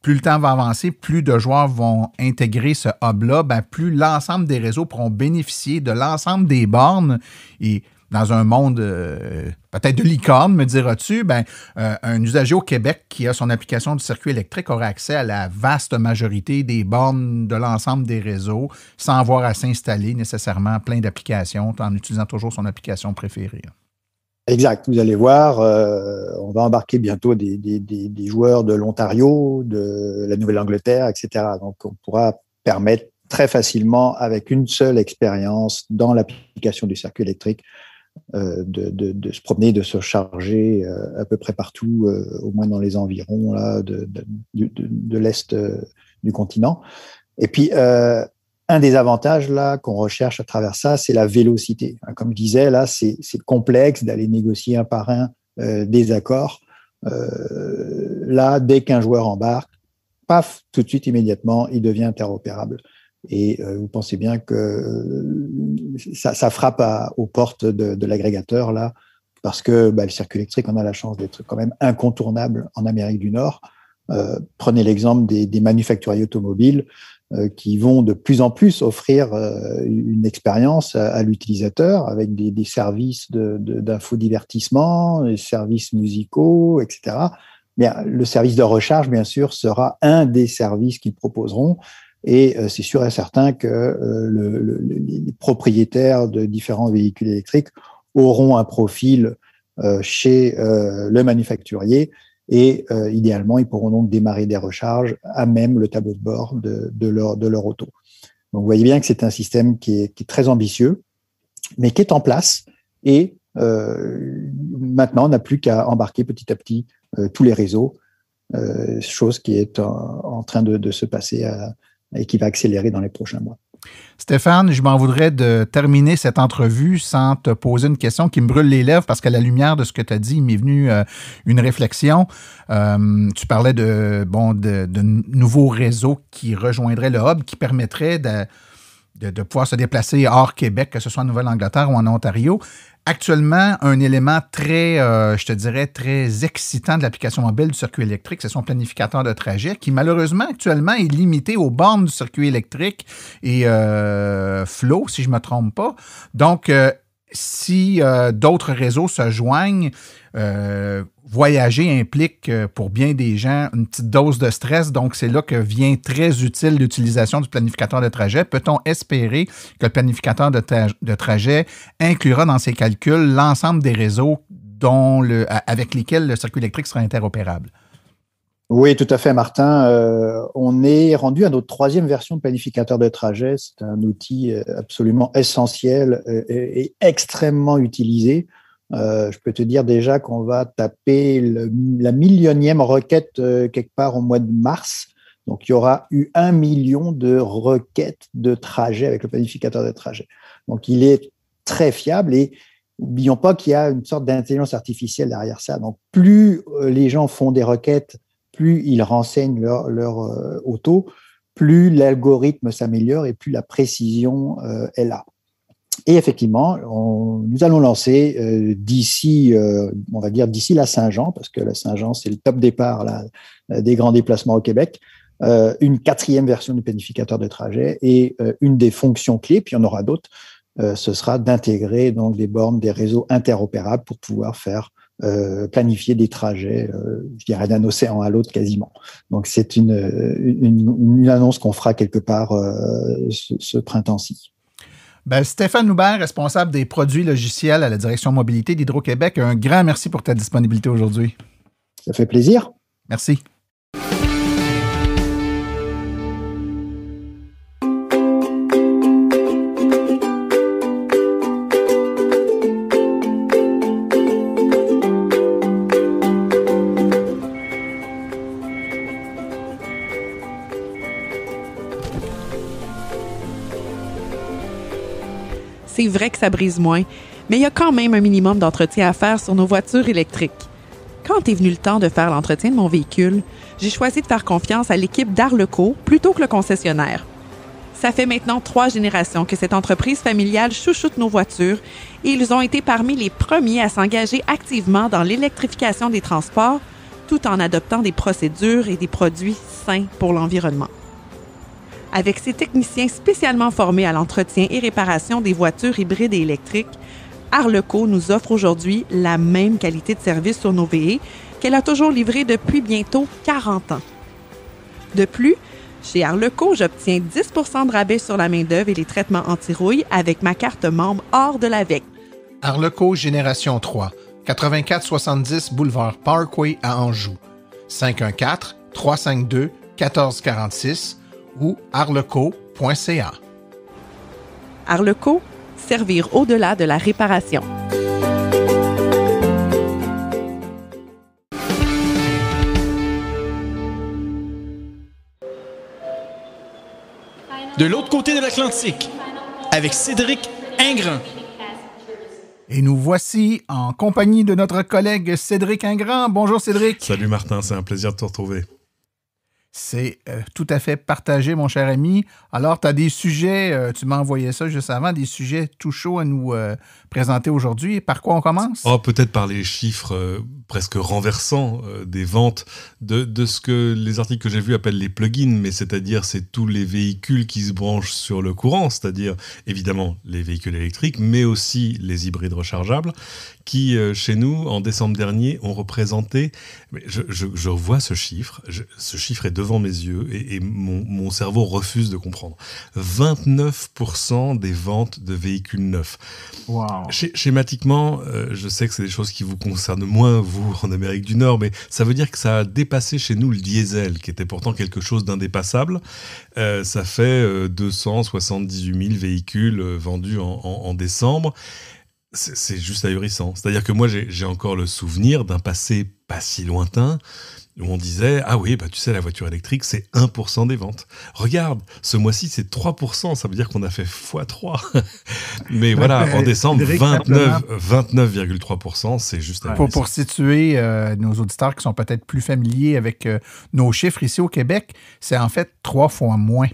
plus le temps va avancer, plus de joueurs vont intégrer ce hub-là, plus l'ensemble des réseaux pourront bénéficier de l'ensemble des bornes. Et dans un monde peut-être de licorne, me diras-tu, un usager au Québec qui a son application du circuit électrique aura accès à la vaste majorité des bornes de l'ensemble des réseaux sans avoir à s'installer nécessairement plein d'applications en utilisant toujours son application préférée. Exact. Vous allez voir, on va embarquer bientôt des joueurs de l'Ontario, de la Nouvelle-Angleterre, etc. Donc, on pourra permettre très facilement, avec une seule expérience dans l'application du circuit électrique, de se promener, de se charger à peu près partout, au moins dans les environs là, de l'Est du continent. Et puis, un des avantages là qu'on recherche à travers ça, c'est la vélocité. Comme je disais, là, c'est complexe d'aller négocier un par un des accords. Là, dès qu'un joueur embarque, paf, tout de suite, immédiatement, il devient interopérable. Et vous pensez bien que ça frappe aux portes de l'agrégateur là, parce que le circuit électrique, on a la chance d'être quand même incontournable en Amérique du Nord. Prenez l'exemple des manufacturiers automobiles qui vont de plus en plus offrir une expérience à l'utilisateur avec des services d'infodivertissement, des services musicaux, etc. Bien, le service de recharge, bien sûr, sera un des services qu'ils proposeront. Et c'est sûr et certain que les propriétaires de différents véhicules électriques auront un profil chez le manufacturier et idéalement, ils pourront donc démarrer des recharges à même le tableau de bord de leur auto. Donc, vous voyez bien que c'est un système qui est très ambitieux, mais qui est en place et maintenant, on n'a plus qu'à embarquer petit à petit tous les réseaux, chose qui est en train de se passer et qui va accélérer dans les prochains mois. Stéphane, je m'en voudrais de terminer cette entrevue sans te poser une question qui me brûle les lèvres parce qu'à la lumière de ce que tu as dit, il m'est venu une réflexion. Tu parlais de nouveaux réseaux qui rejoindraient le hub, qui permettraient de pouvoir se déplacer hors Québec, que ce soit en Nouvelle-Angleterre ou en Ontario. Actuellement, un élément très, je te dirais, très excitant de l'application mobile du circuit électrique, c'est son planificateur de trajet qui, malheureusement, actuellement, est limité aux bornes du circuit électrique et Flow, si je ne me trompe pas. Donc, si d'autres réseaux se joignent, voyager implique pour bien des gens une petite dose de stress. Donc, c'est là que vient très utile l'utilisation du planificateur de trajet. Peut-on espérer que le planificateur de trajet inclura dans ses calculs l'ensemble des réseaux avec lesquels le circuit électrique sera interopérable? Oui, tout à fait, Martin. On est rendu à notre 3e version de planificateur de trajet. C'est un outil absolument essentiel et extrêmement utilisé. Je peux te dire déjà qu'on va taper la millionième requête quelque part au mois de mars. Donc, il y aura eu 1 million de requêtes de trajet avec le planificateur de trajet. Donc, il est très fiable et n'oublions pas qu'il y a une sorte d'intelligence artificielle derrière ça. Donc, plus les gens font des requêtes, plus ils renseignent leur auto, plus l'algorithme s'améliore et plus la précision est là. Et effectivement, nous allons lancer d'ici la Saint-Jean, parce que la Saint-Jean, c'est le top départ là, des grands déplacements au Québec, une 4e version du planificateur de trajet et une des fonctions clés, puis il y en aura d'autres, ce sera d'intégrer donc des bornes, des réseaux interopérables pour pouvoir faire planifier des trajets, je dirais d'un océan à l'autre quasiment. Donc c'est une annonce qu'on fera quelque part ce printemps-ci. Stéphane Houbert, responsable des produits logiciels à la direction mobilité d'Hydro-Québec, un grand merci pour ta disponibilité aujourd'hui. Ça fait plaisir. Merci. C'est vrai que ça brise moins, mais il y a quand même un minimum d'entretien à faire sur nos voitures électriques. Quand est venu le temps de faire l'entretien de mon véhicule, j'ai choisi de faire confiance à l'équipe d'Arleco plutôt que le concessionnaire. Ça fait maintenant 3 générations que cette entreprise familiale chouchoute nos voitures et ils ont été parmi les premiers à s'engager activement dans l'électrification des transports, tout en adoptant des procédures et des produits sains pour l'environnement. Avec ses techniciens spécialement formés à l'entretien et réparation des voitures hybrides et électriques, Arleco nous offre aujourd'hui la même qualité de service sur nos VE qu'elle a toujours livré depuis bientôt 40 ans. De plus, chez Arleco, j'obtiens 10 % de rabais sur la main-d'œuvre et les traitements anti-rouille avec ma carte membre hors de l'AVEC. Arleco Génération 3, 8470 Boulevard Parkway à Anjou. 514-352-1446 ou arleco.ca. Arleco, servir au-delà de la réparation. De l'autre côté de l'Atlantique, avec Cédric Ingrand. Et nous voici en compagnie de notre collègue Cédric Ingrand. Bonjour Cédric. Salut Martin, c'est un plaisir de te retrouver. C'est tout à fait partagé, mon cher ami. Alors, tu as des sujets, tu m'as envoyé ça juste avant, des sujets tout chauds à nous présenter aujourd'hui. Par quoi on commence? Peut-être par les chiffres presque renversants des ventes de ce que les articles que j'ai vus appellent les plugins, mais c'est-à-dire c'est tous les véhicules qui se branchent sur le courant, c'est-à-dire évidemment les véhicules électriques, mais aussi les hybrides rechargeables, qui, chez nous, en décembre dernier, ont représenté... Je vois ce chiffre est devant mes yeux et mon cerveau refuse de comprendre. 29% des ventes de véhicules neufs. Wow. Schématiquement, je sais que c'est des choses qui vous concernent moins, vous, en Amérique du Nord, mais ça veut dire que ça a dépassé chez nous le diesel, qui était pourtant quelque chose d'indépassable. Ça fait 278 000 véhicules vendus en décembre. C'est juste ahurissant. C'est-à-dire que moi, j'ai encore le souvenir d'un passé pas si lointain où on disait « Ah oui, tu sais, la voiture électrique, c'est 1% des ventes. Regarde, ce mois-ci, c'est 3%. Ça veut dire qu'on a fait x3. » Mais voilà, en décembre, 29,3%, c'est juste ahurissant. Pour situer nos auditeurs qui sont peut-être plus familiers avec nos chiffres ici au Québec, c'est en fait 3 fois moins.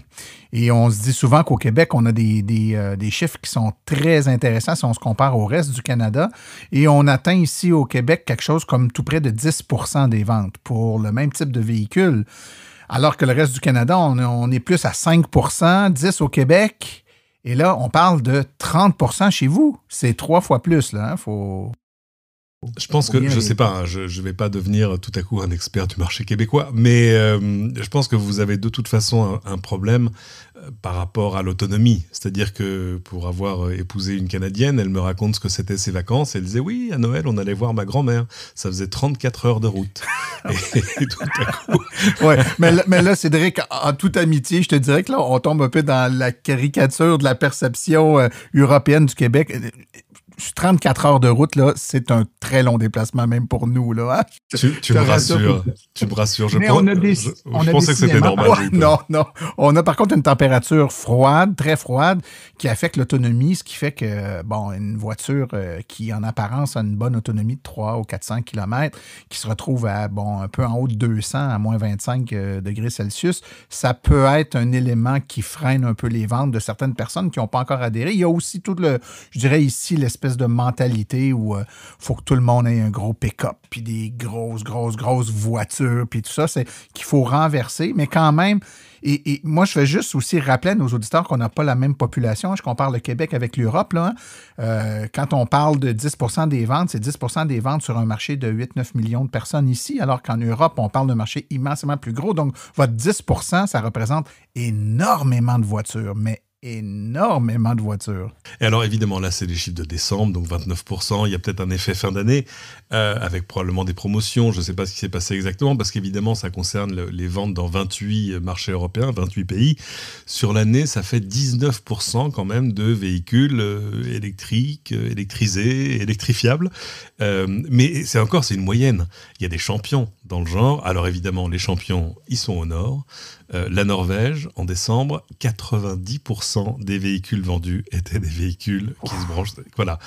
Et on se dit souvent qu'au Québec, on a des chiffres qui sont très intéressants si on se compare au reste du Canada. Et on atteint ici au Québec quelque chose comme tout près de 10% des ventes pour le même type de véhicule. Alors que le reste du Canada, on est plus à 5%, 10% au Québec. Et là, on parle de 30% chez vous. C'est 3 fois plus, là. Je pense que, je sais pas, je vais pas devenir tout à coup un expert du marché québécois, mais je pense que vous avez de toute façon un problème par rapport à l'autonomie. C'est-à-dire que pour avoir épousé une Canadienne, elle me raconte ce que c'était ses vacances. Elle disait, oui, à Noël, on allait voir ma grand-mère. Ça faisait 34 heures de route. et tout à coup... Ouais, mais là, Cédric, en toute amitié, je te dirais que là, on tombe un peu dans la caricature de la perception européenne du Québec. 34 heures de route, là, c'est un très long déplacement, même pour nous. Là, hein? Tu me rassures. Tu me rassures. Je pensais que c'était normal. Ouais, non. On a par contre une température froide, très froide, qui affecte l'autonomie, ce qui fait que, une voiture qui, en apparence, a une bonne autonomie de 300 ou 400 km, qui se retrouve à, un peu en haut de 200, à moins 25 degrés Celsius, ça peut être un élément qui freine un peu les ventes de certaines personnes qui n'ont pas encore adhéré. Il y a aussi je dirais ici, l'espèce de mentalité où il faut que tout le monde ait un gros pick-up, puis des grosses voitures, puis tout ça, c'est qu'il faut renverser, mais quand même, et moi, je fais juste aussi rappeler à nos auditeurs qu'on n'a pas la même population. Je compare le Québec avec l'Europe. Là, quand on parle de 10% des ventes, c'est 10% des ventes sur un marché de 8-9 millions de personnes ici, alors qu'en Europe, on parle d'un marché immensément plus gros. Donc, votre 10%, ça représente énormément de voitures, mais énormément de voitures. Et alors évidemment, là c'est les chiffres de décembre, donc 29%, il y a peut-être un effet fin d'année, avec probablement des promotions, je ne sais pas ce qui s'est passé exactement, parce qu'évidemment ça concerne les ventes dans 28 marchés européens, 28 pays. Sur l'année, ça fait 19% quand même de véhicules électriques, électrisés, électrifiables, mais c'est une moyenne. Il y a des champions dans le genre, alors évidemment les champions, ils sont au nord. La Norvège, en décembre, 90% des véhicules vendus étaient des véhicules qui se branchent. Voilà.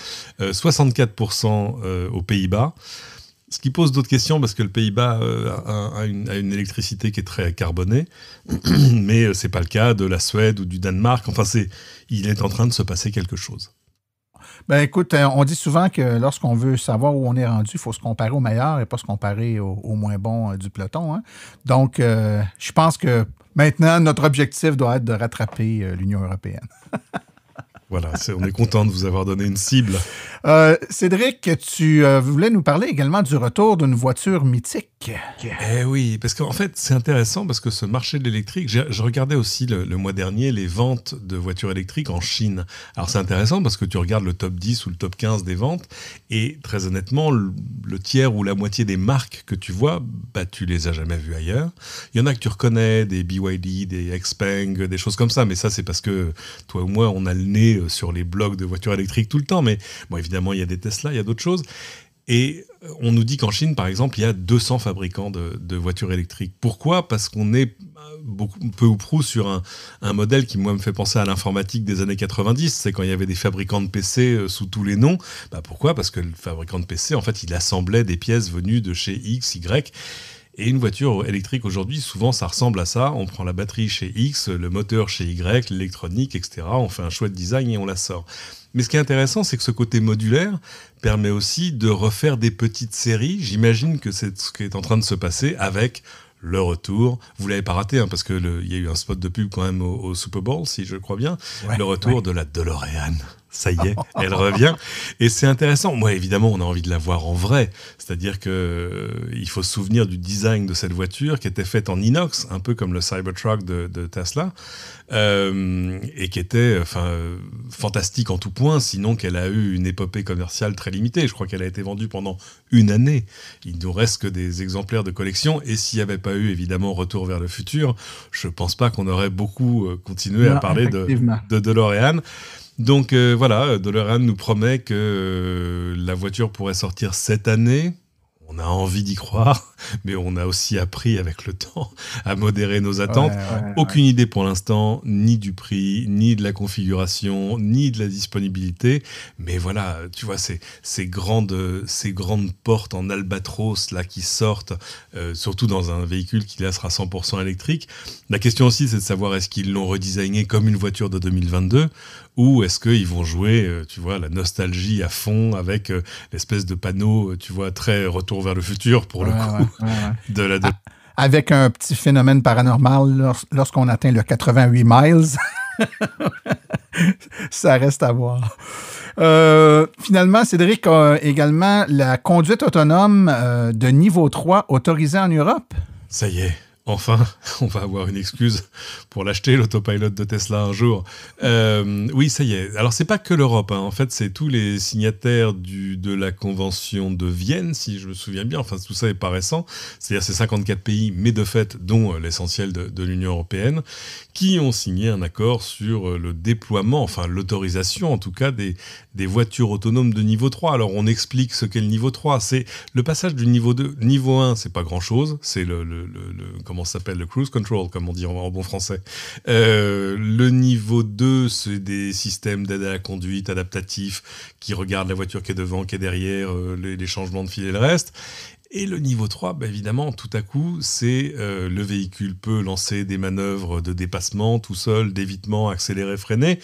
64% aux Pays-Bas. Ce qui pose d'autres questions, parce que le Pays-Bas a une électricité qui est très carbonée, mais ce n'est pas le cas de la Suède ou du Danemark. Enfin, il est en train de se passer quelque chose. Ben écoute, on dit souvent que lorsqu'on veut savoir où on est rendu, il faut se comparer au meilleur et pas se comparer au moins bon du peloton. Hein. Donc, je pense que maintenant, notre objectif doit être de rattraper l'Union européenne. Voilà, on est content de vous avoir donné une cible. Cédric, tu voulais nous parler également du retour d'une voiture mythique. Eh oui, parce qu'en fait, c'est intéressant parce que ce marché de l'électrique, je regardais aussi le mois dernier les ventes de voitures électriques en Chine. Alors c'est intéressant parce que tu regardes le top 10 ou le top 15 des ventes et très honnêtement, le tiers ou la moitié des marques que tu vois, bah, tu les as jamais vues ailleurs. Il y en a que tu reconnais, des BYD, des Xpeng, des choses comme ça, mais ça c'est parce que toi ou moi, on a le nez sur les blogs de voitures électriques tout le temps, mais bon, évidemment, il y a des Tesla, il y a d'autres choses. Et on nous dit qu'en Chine, par exemple, il y a 200 fabricants de voitures électriques. Pourquoi ? Parce qu'on est peu ou prou sur un modèle qui, moi, me fait penser à l'informatique des années 90. C'est quand il y avait des fabricants de PC sous tous les noms. Bah, pourquoi ? Parce que le fabricant de PC, en fait, il assemblait des pièces venues de chez X, Y. Et une voiture électrique aujourd'hui, souvent, ça ressemble à ça. On prend la batterie chez X, le moteur chez Y, l'électronique, etc. On fait un chouette design et on la sort. Mais ce qui est intéressant, c'est que ce côté modulaire permet aussi de refaire des petites séries. J'imagine que c'est ce qui est en train de se passer avec le retour. Vous l'avez pas raté, hein, parce que il y a eu un spot de pub quand même au Super Bowl, si je crois bien. Ouais, le retour de la DeLorean. Ça y est, elle revient. Et c'est intéressant. Moi, évidemment, on a envie de la voir en vrai. C'est-à-dire il faut se souvenir du design de cette voiture qui était faite en inox, un peu comme le Cybertruck de Tesla, et qui était fantastique en tout point, sinon qu'elle a eu une épopée commerciale très limitée. Je crois qu'elle a été vendue pendant 1 année. Il ne nous reste que des exemplaires de collection. Et s'il n'y avait pas eu, évidemment, Retour vers le futur, je ne pense pas qu'on aurait beaucoup continué à parler de DeLorean. Donc voilà, DeLorean nous promet que la voiture pourrait sortir cette année. On a envie d'y croire, mais on a aussi appris avec le temps à modérer nos attentes. Aucune idée pour l'instant, ni du prix, ni de la configuration, ni de la disponibilité. Mais voilà, tu vois, ces grandes portes en albatros là qui sortent, surtout dans un véhicule qui là sera 100% électrique. La question aussi, c'est de savoir est-ce qu'ils l'ont redesigné comme une voiture de 2022 ou est-ce qu'ils vont jouer, tu vois, la nostalgie à fond avec l'espèce de panneau, tu vois, très retour vers le futur pour le coup. Avec un petit phénomène paranormal lorsqu'on atteint le 88 miles. Ça reste à voir. Finalement, Cédric a également la conduite autonome de niveau 3 autorisée en Europe. Ça y est. Enfin, on va avoir une excuse pour l'acheter, l'autopilot de Tesla un jour. Oui, ça y est. Alors, c'est pas que l'Europe. Hein. En fait, c'est tous les signataires de la Convention de Vienne, si je me souviens bien. Enfin, tout ça est pas récent. C'est-à-dire, c'est 54 pays, mais de fait, dont l'essentiel de l'Union européenne, qui ont signé un accord sur le déploiement, enfin, l'autorisation, en tout cas, des voitures autonomes de niveau 3. Alors, on explique ce qu'est le niveau 3. C'est le passage du niveau 2. Niveau 1, c'est pas grand-chose. C'est comment ça s'appelle, le cruise control, comme on dit en bon français. Le niveau 2, c'est des systèmes d'aide à la conduite adaptatifs qui regardent la voiture qui est devant, qui est derrière, les changements de fil et le reste. Et le niveau 3, bah évidemment, tout à coup, c'est le véhicule peut lancer des manœuvres de dépassement tout seul, d'évitement, accélérer, freiner.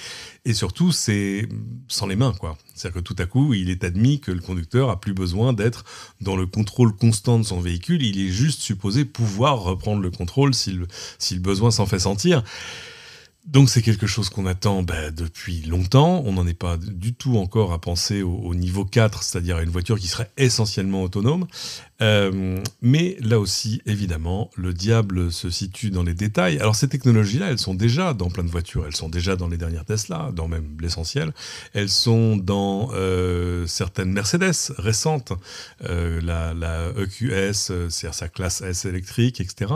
Et surtout, c'est sans les mains, quoi. C'est-à-dire que tout à coup, il est admis que le conducteur a plus besoin d'être dans le contrôle constant de son véhicule. Il est juste supposé pouvoir reprendre le contrôle si le besoin s'en fait sentir. Donc c'est quelque chose qu'on attend depuis longtemps. On n'en est pas du tout encore à penser au niveau 4, c'est-à-dire à une voiture qui serait essentiellement autonome. Mais là aussi, évidemment, le diable se situe dans les détails. Alors ces technologies-là, elles sont déjà dans plein de voitures. Elles sont déjà dans les dernières Tesla, dans même l'essentiel. Elles sont dans certaines Mercedes récentes, la EQS, c'est-à-dire sa classe S électrique, etc.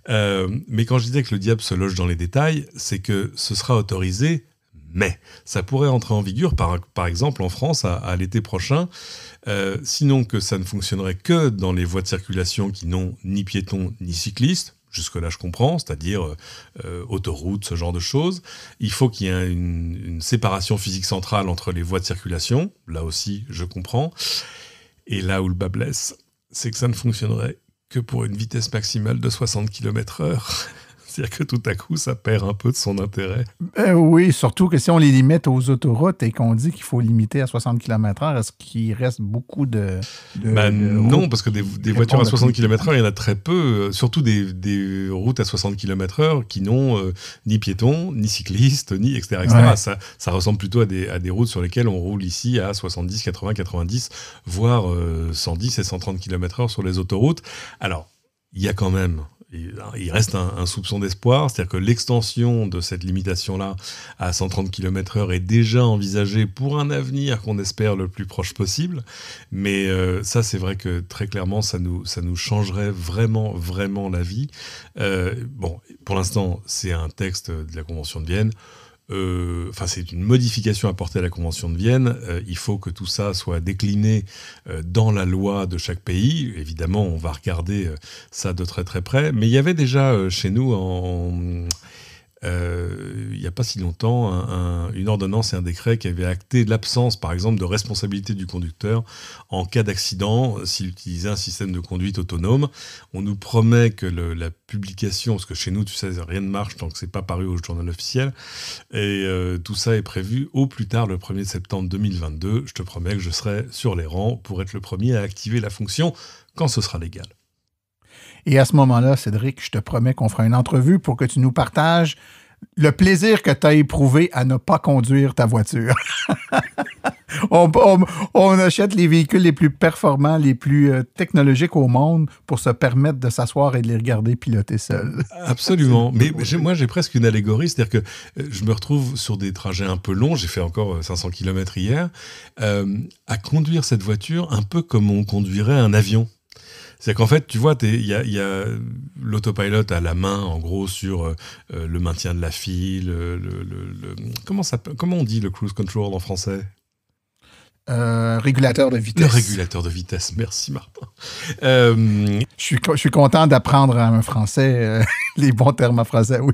Mais quand je disais que le diable se loge dans les détails, c'est que ce sera autorisé, mais ça pourrait entrer en vigueur, par exemple, en France, à l'été prochain, sinon que ça ne fonctionnerait que dans les voies de circulation qui n'ont ni piétons ni cyclistes. Jusque-là, je comprends, c'est-à-dire autoroute, ce genre de choses. Il faut qu'il y ait une séparation physique centrale entre les voies de circulation. Là aussi, je comprends. Et là où le bas blesse, c'est que ça ne fonctionnerait que pour une vitesse maximale de 60 km/h. C'est-à-dire que tout à coup, ça perd un peu de son intérêt. Oui, surtout que si on les limite aux autoroutes et qu'on dit qu'il faut limiter à 60 km/h, est-ce qu'il reste beaucoup de non, parce que des voitures à 60 km/h, il y en a très peu, surtout des routes à 60 km/h qui n'ont ni piétons, ni cyclistes, ni etc. Ouais. Ça ressemble plutôt à des routes sur lesquelles on roule ici à 70, 80, 90, voire 110 et 130 km/h sur les autoroutes. Alors, il y a quand même... Il reste un soupçon d'espoir, c'est-à-dire que l'extension de cette limitation-là à 130 km/h est déjà envisagée pour un avenir qu'on espère le plus proche possible. Mais ça, c'est vrai que très clairement, ça nous changerait vraiment, vraiment la vie. Bon, pour l'instant, c'est un texte de la Convention de Vienne. C'est une modification apportée à la Convention de Vienne. Il faut que tout ça soit décliné dans la loi de chaque pays. Évidemment, on va regarder ça de très très près. Mais il y avait déjà chez nous, il n'y a pas si longtemps, une ordonnance et un décret qui avait acté l'absence, par exemple, de responsabilité du conducteur en cas d'accident s'il utilisait un système de conduite autonome. On nous promet que la publication, parce que chez nous, tu sais, rien ne marche tant que c'est pas paru au journal officiel, et tout ça est prévu au plus tard le 1er septembre 2022. Je te promets que je serai sur les rangs pour être le premier à activer la fonction quand ce sera légal. Et à ce moment-là, Cédric, je te promets qu'on fera une entrevue pour que tu nous partages le plaisir que tu as éprouvé à ne pas conduire ta voiture. on achète les véhicules les plus performants, les plus technologiques au monde pour se permettre de s'asseoir et de les regarder piloter seuls. Absolument. Mais moi, j'ai presque une allégorie. C'est-à-dire que je me retrouve sur des trajets un peu longs. J'ai fait encore 500 km hier. À conduire cette voiture un peu comme on conduirait un avion. C'est qu'en fait, tu vois, il y a l'autopilote à la main, en gros, sur le maintien de la file, comment on dit le cruise control en français ? Régulateur de vitesse. Le régulateur de vitesse, merci Martin. Je suis content d'apprendre un français, les bons termes en français, oui.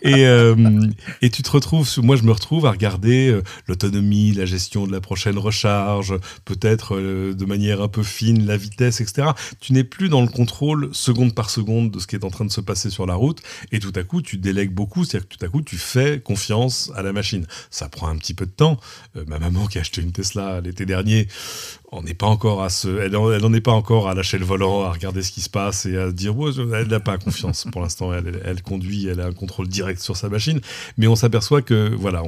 Et tu te retrouves, moi je me retrouve à regarder l'autonomie, la gestion de la prochaine recharge, peut-être de manière un peu fine, la vitesse, etc. Tu n'es plus dans le contrôle seconde par seconde de ce qui est en train de se passer sur la route, et tout à coup tu délègues beaucoup, c'est-à-dire que tout à coup tu fais confiance à la machine. Ça prend un petit peu de temps. Ma maman qui a acheté une Tesla l'été dernier, elle n'en est pas encore à lâcher le volant, à regarder ce qui se passe et à se dire elle n'a pas confiance pour l'instant. Elle conduit, elle a un contrôle direct sur sa machine, mais on s'aperçoit que voilà,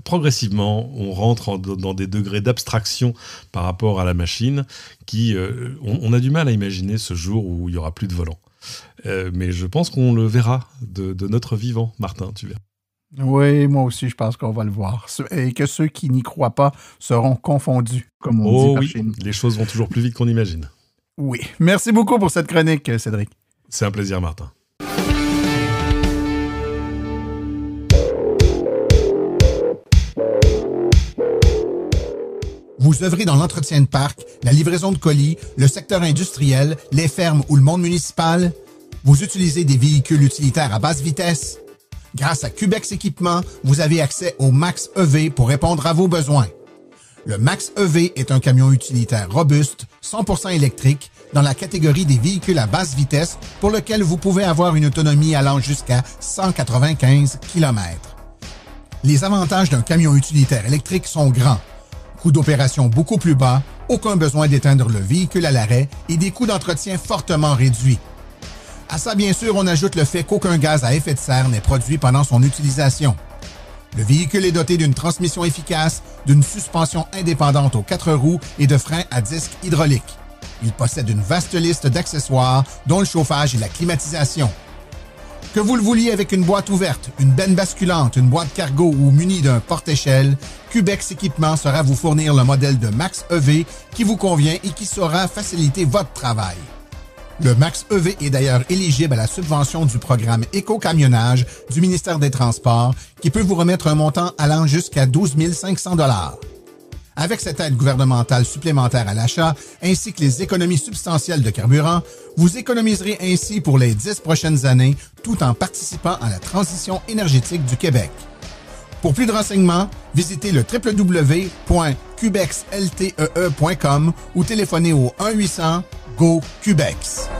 progressivement on rentre dans des degrés d'abstraction par rapport à la machine qui on a du mal à imaginer ce jour où il y aura plus de volant. Mais je pense qu'on le verra de notre vivant, Martin, tu verras. Oui, moi aussi, je pense qu'on va le voir. Et que ceux qui n'y croient pas seront confondus, comme on dit par chez nous. Les choses vont toujours plus vite qu'on imagine. Oui. Merci beaucoup pour cette chronique, Cédric. C'est un plaisir, Martin. Vous œuvrez dans l'entretien de parc, la livraison de colis, le secteur industriel, les fermes ou le monde municipal? Vous utilisez des véhicules utilitaires à basse vitesse? Grâce à Cubex Équipement, vous avez accès au Max EV pour répondre à vos besoins. Le Max EV est un camion utilitaire robuste, 100% électrique, dans la catégorie des véhicules à basse vitesse pour lequel vous pouvez avoir une autonomie allant jusqu'à 195 km. Les avantages d'un camion utilitaire électrique sont grands. Coût d'opération beaucoup plus bas, aucun besoin d'éteindre le véhicule à l'arrêt et des coûts d'entretien fortement réduits. À ça, bien sûr, on ajoute le fait qu'aucun gaz à effet de serre n'est produit pendant son utilisation. Le véhicule est doté d'une transmission efficace, d'une suspension indépendante aux 4 roues et de freins à disque hydraulique. Il possède une vaste liste d'accessoires, dont le chauffage et la climatisation. Que vous le vouliez avec une boîte ouverte, une benne basculante, une boîte cargo ou muni d'un porte-échelle, Cubex Équipement saura vous fournir le modèle de Max EV qui vous convient et qui saura faciliter votre travail. Le Max EV est d'ailleurs éligible à la subvention du programme Éco-camionnage du ministère des Transports qui peut vous remettre un montant allant jusqu'à 12 500 $. Avec cette aide gouvernementale supplémentaire à l'achat ainsi que les économies substantielles de carburant, vous économiserez ainsi pour les 10 prochaines années tout en participant à la transition énergétique du Québec. Pour plus de renseignements, visitez le www.cubexltee.com ou téléphonez au 1-800-GO-CUBEX.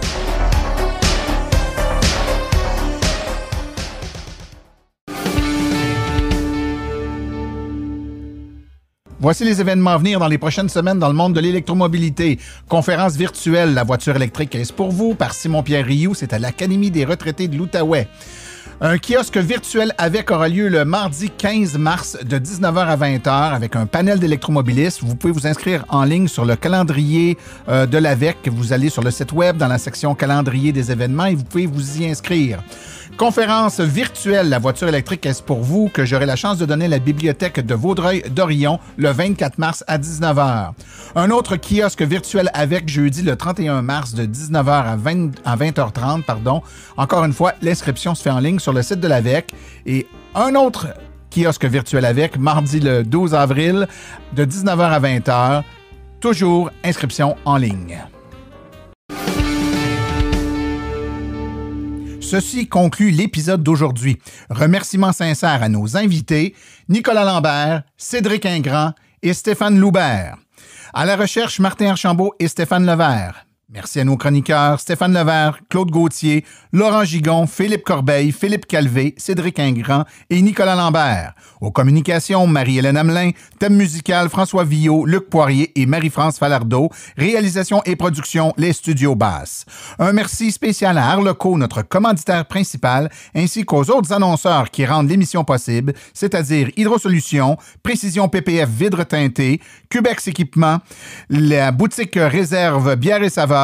Voici les événements à venir dans les prochaines semaines dans le monde de l'électromobilité. Conférence virtuelle, la voiture électrique est pour vous par Simon-Pierre Rioux, c'est à l'Académie des retraités de l'Outaouais. Un kiosque virtuel avec aura lieu le mardi 15 mars de 19h à 20h avec un panel d'électromobilistes. Vous pouvez vous inscrire en ligne sur le calendrier de l'AVEC. Vous allez sur le site web dans la section calendrier des événements et vous pouvez vous y inscrire. Conférence virtuelle, la voiture électrique est pour vous, que j'aurai la chance de donner à la bibliothèque de Vaudreuil-Dorion le 24 mars à 19h. Un autre kiosque virtuel avec jeudi le 31 mars de 19h à 20h30. Encore une fois, l'inscription se fait en ligne sur le site de l'AVEC. Et un autre kiosque virtuel avec mardi le 12 avril de 19h à 20h. Toujours inscription en ligne. Ceci conclut l'épisode d'aujourd'hui. Remerciements sincères à nos invités, Nicolas Lambert, Cédric Ingrand et Stéphane Loubert. À la recherche, Martin Archambault et Stéphane Levert. Merci à nos chroniqueurs Stéphane Levert, Claude Gauthier, Laurent Gigon, Philippe Corbeil, Philippe Calvé, Cédric Ingrand et Nicolas Lambert. Aux communications, Marie-Hélène Hamelin, thème musical François Villot, Luc Poirier et Marie-France Falardeau. Réalisation et production, les studios Basses. Un merci spécial à Arleco, notre commanditaire principal, ainsi qu'aux autres annonceurs qui rendent l'émission possible, c'est-à-dire Hydrosolutions, Précision PPF Vidre Teinté, Cubex Équipement, la boutique Réserve Bière et Saveurs,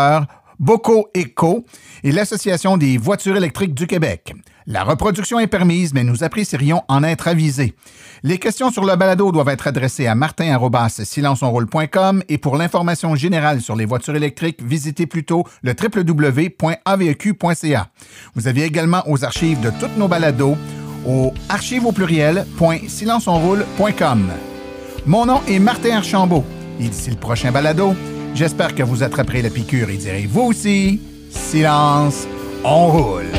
Boco Eco et l'Association des voitures électriques du Québec. La reproduction est permise, mais nous apprécierions en être avisés. Les questions sur le balado doivent être adressées à martin@silenceonroule.com et pour l'information générale sur les voitures électriques, visitez plutôt le www.aveq.ca. Vous avez également aux archives de toutes nos balados au archives.silenceonroule.com. Mon nom est Martin Archambault et d'ici le prochain balado, j'espère que vous attraperez la piqûre et direz vous aussi, silence, on roule.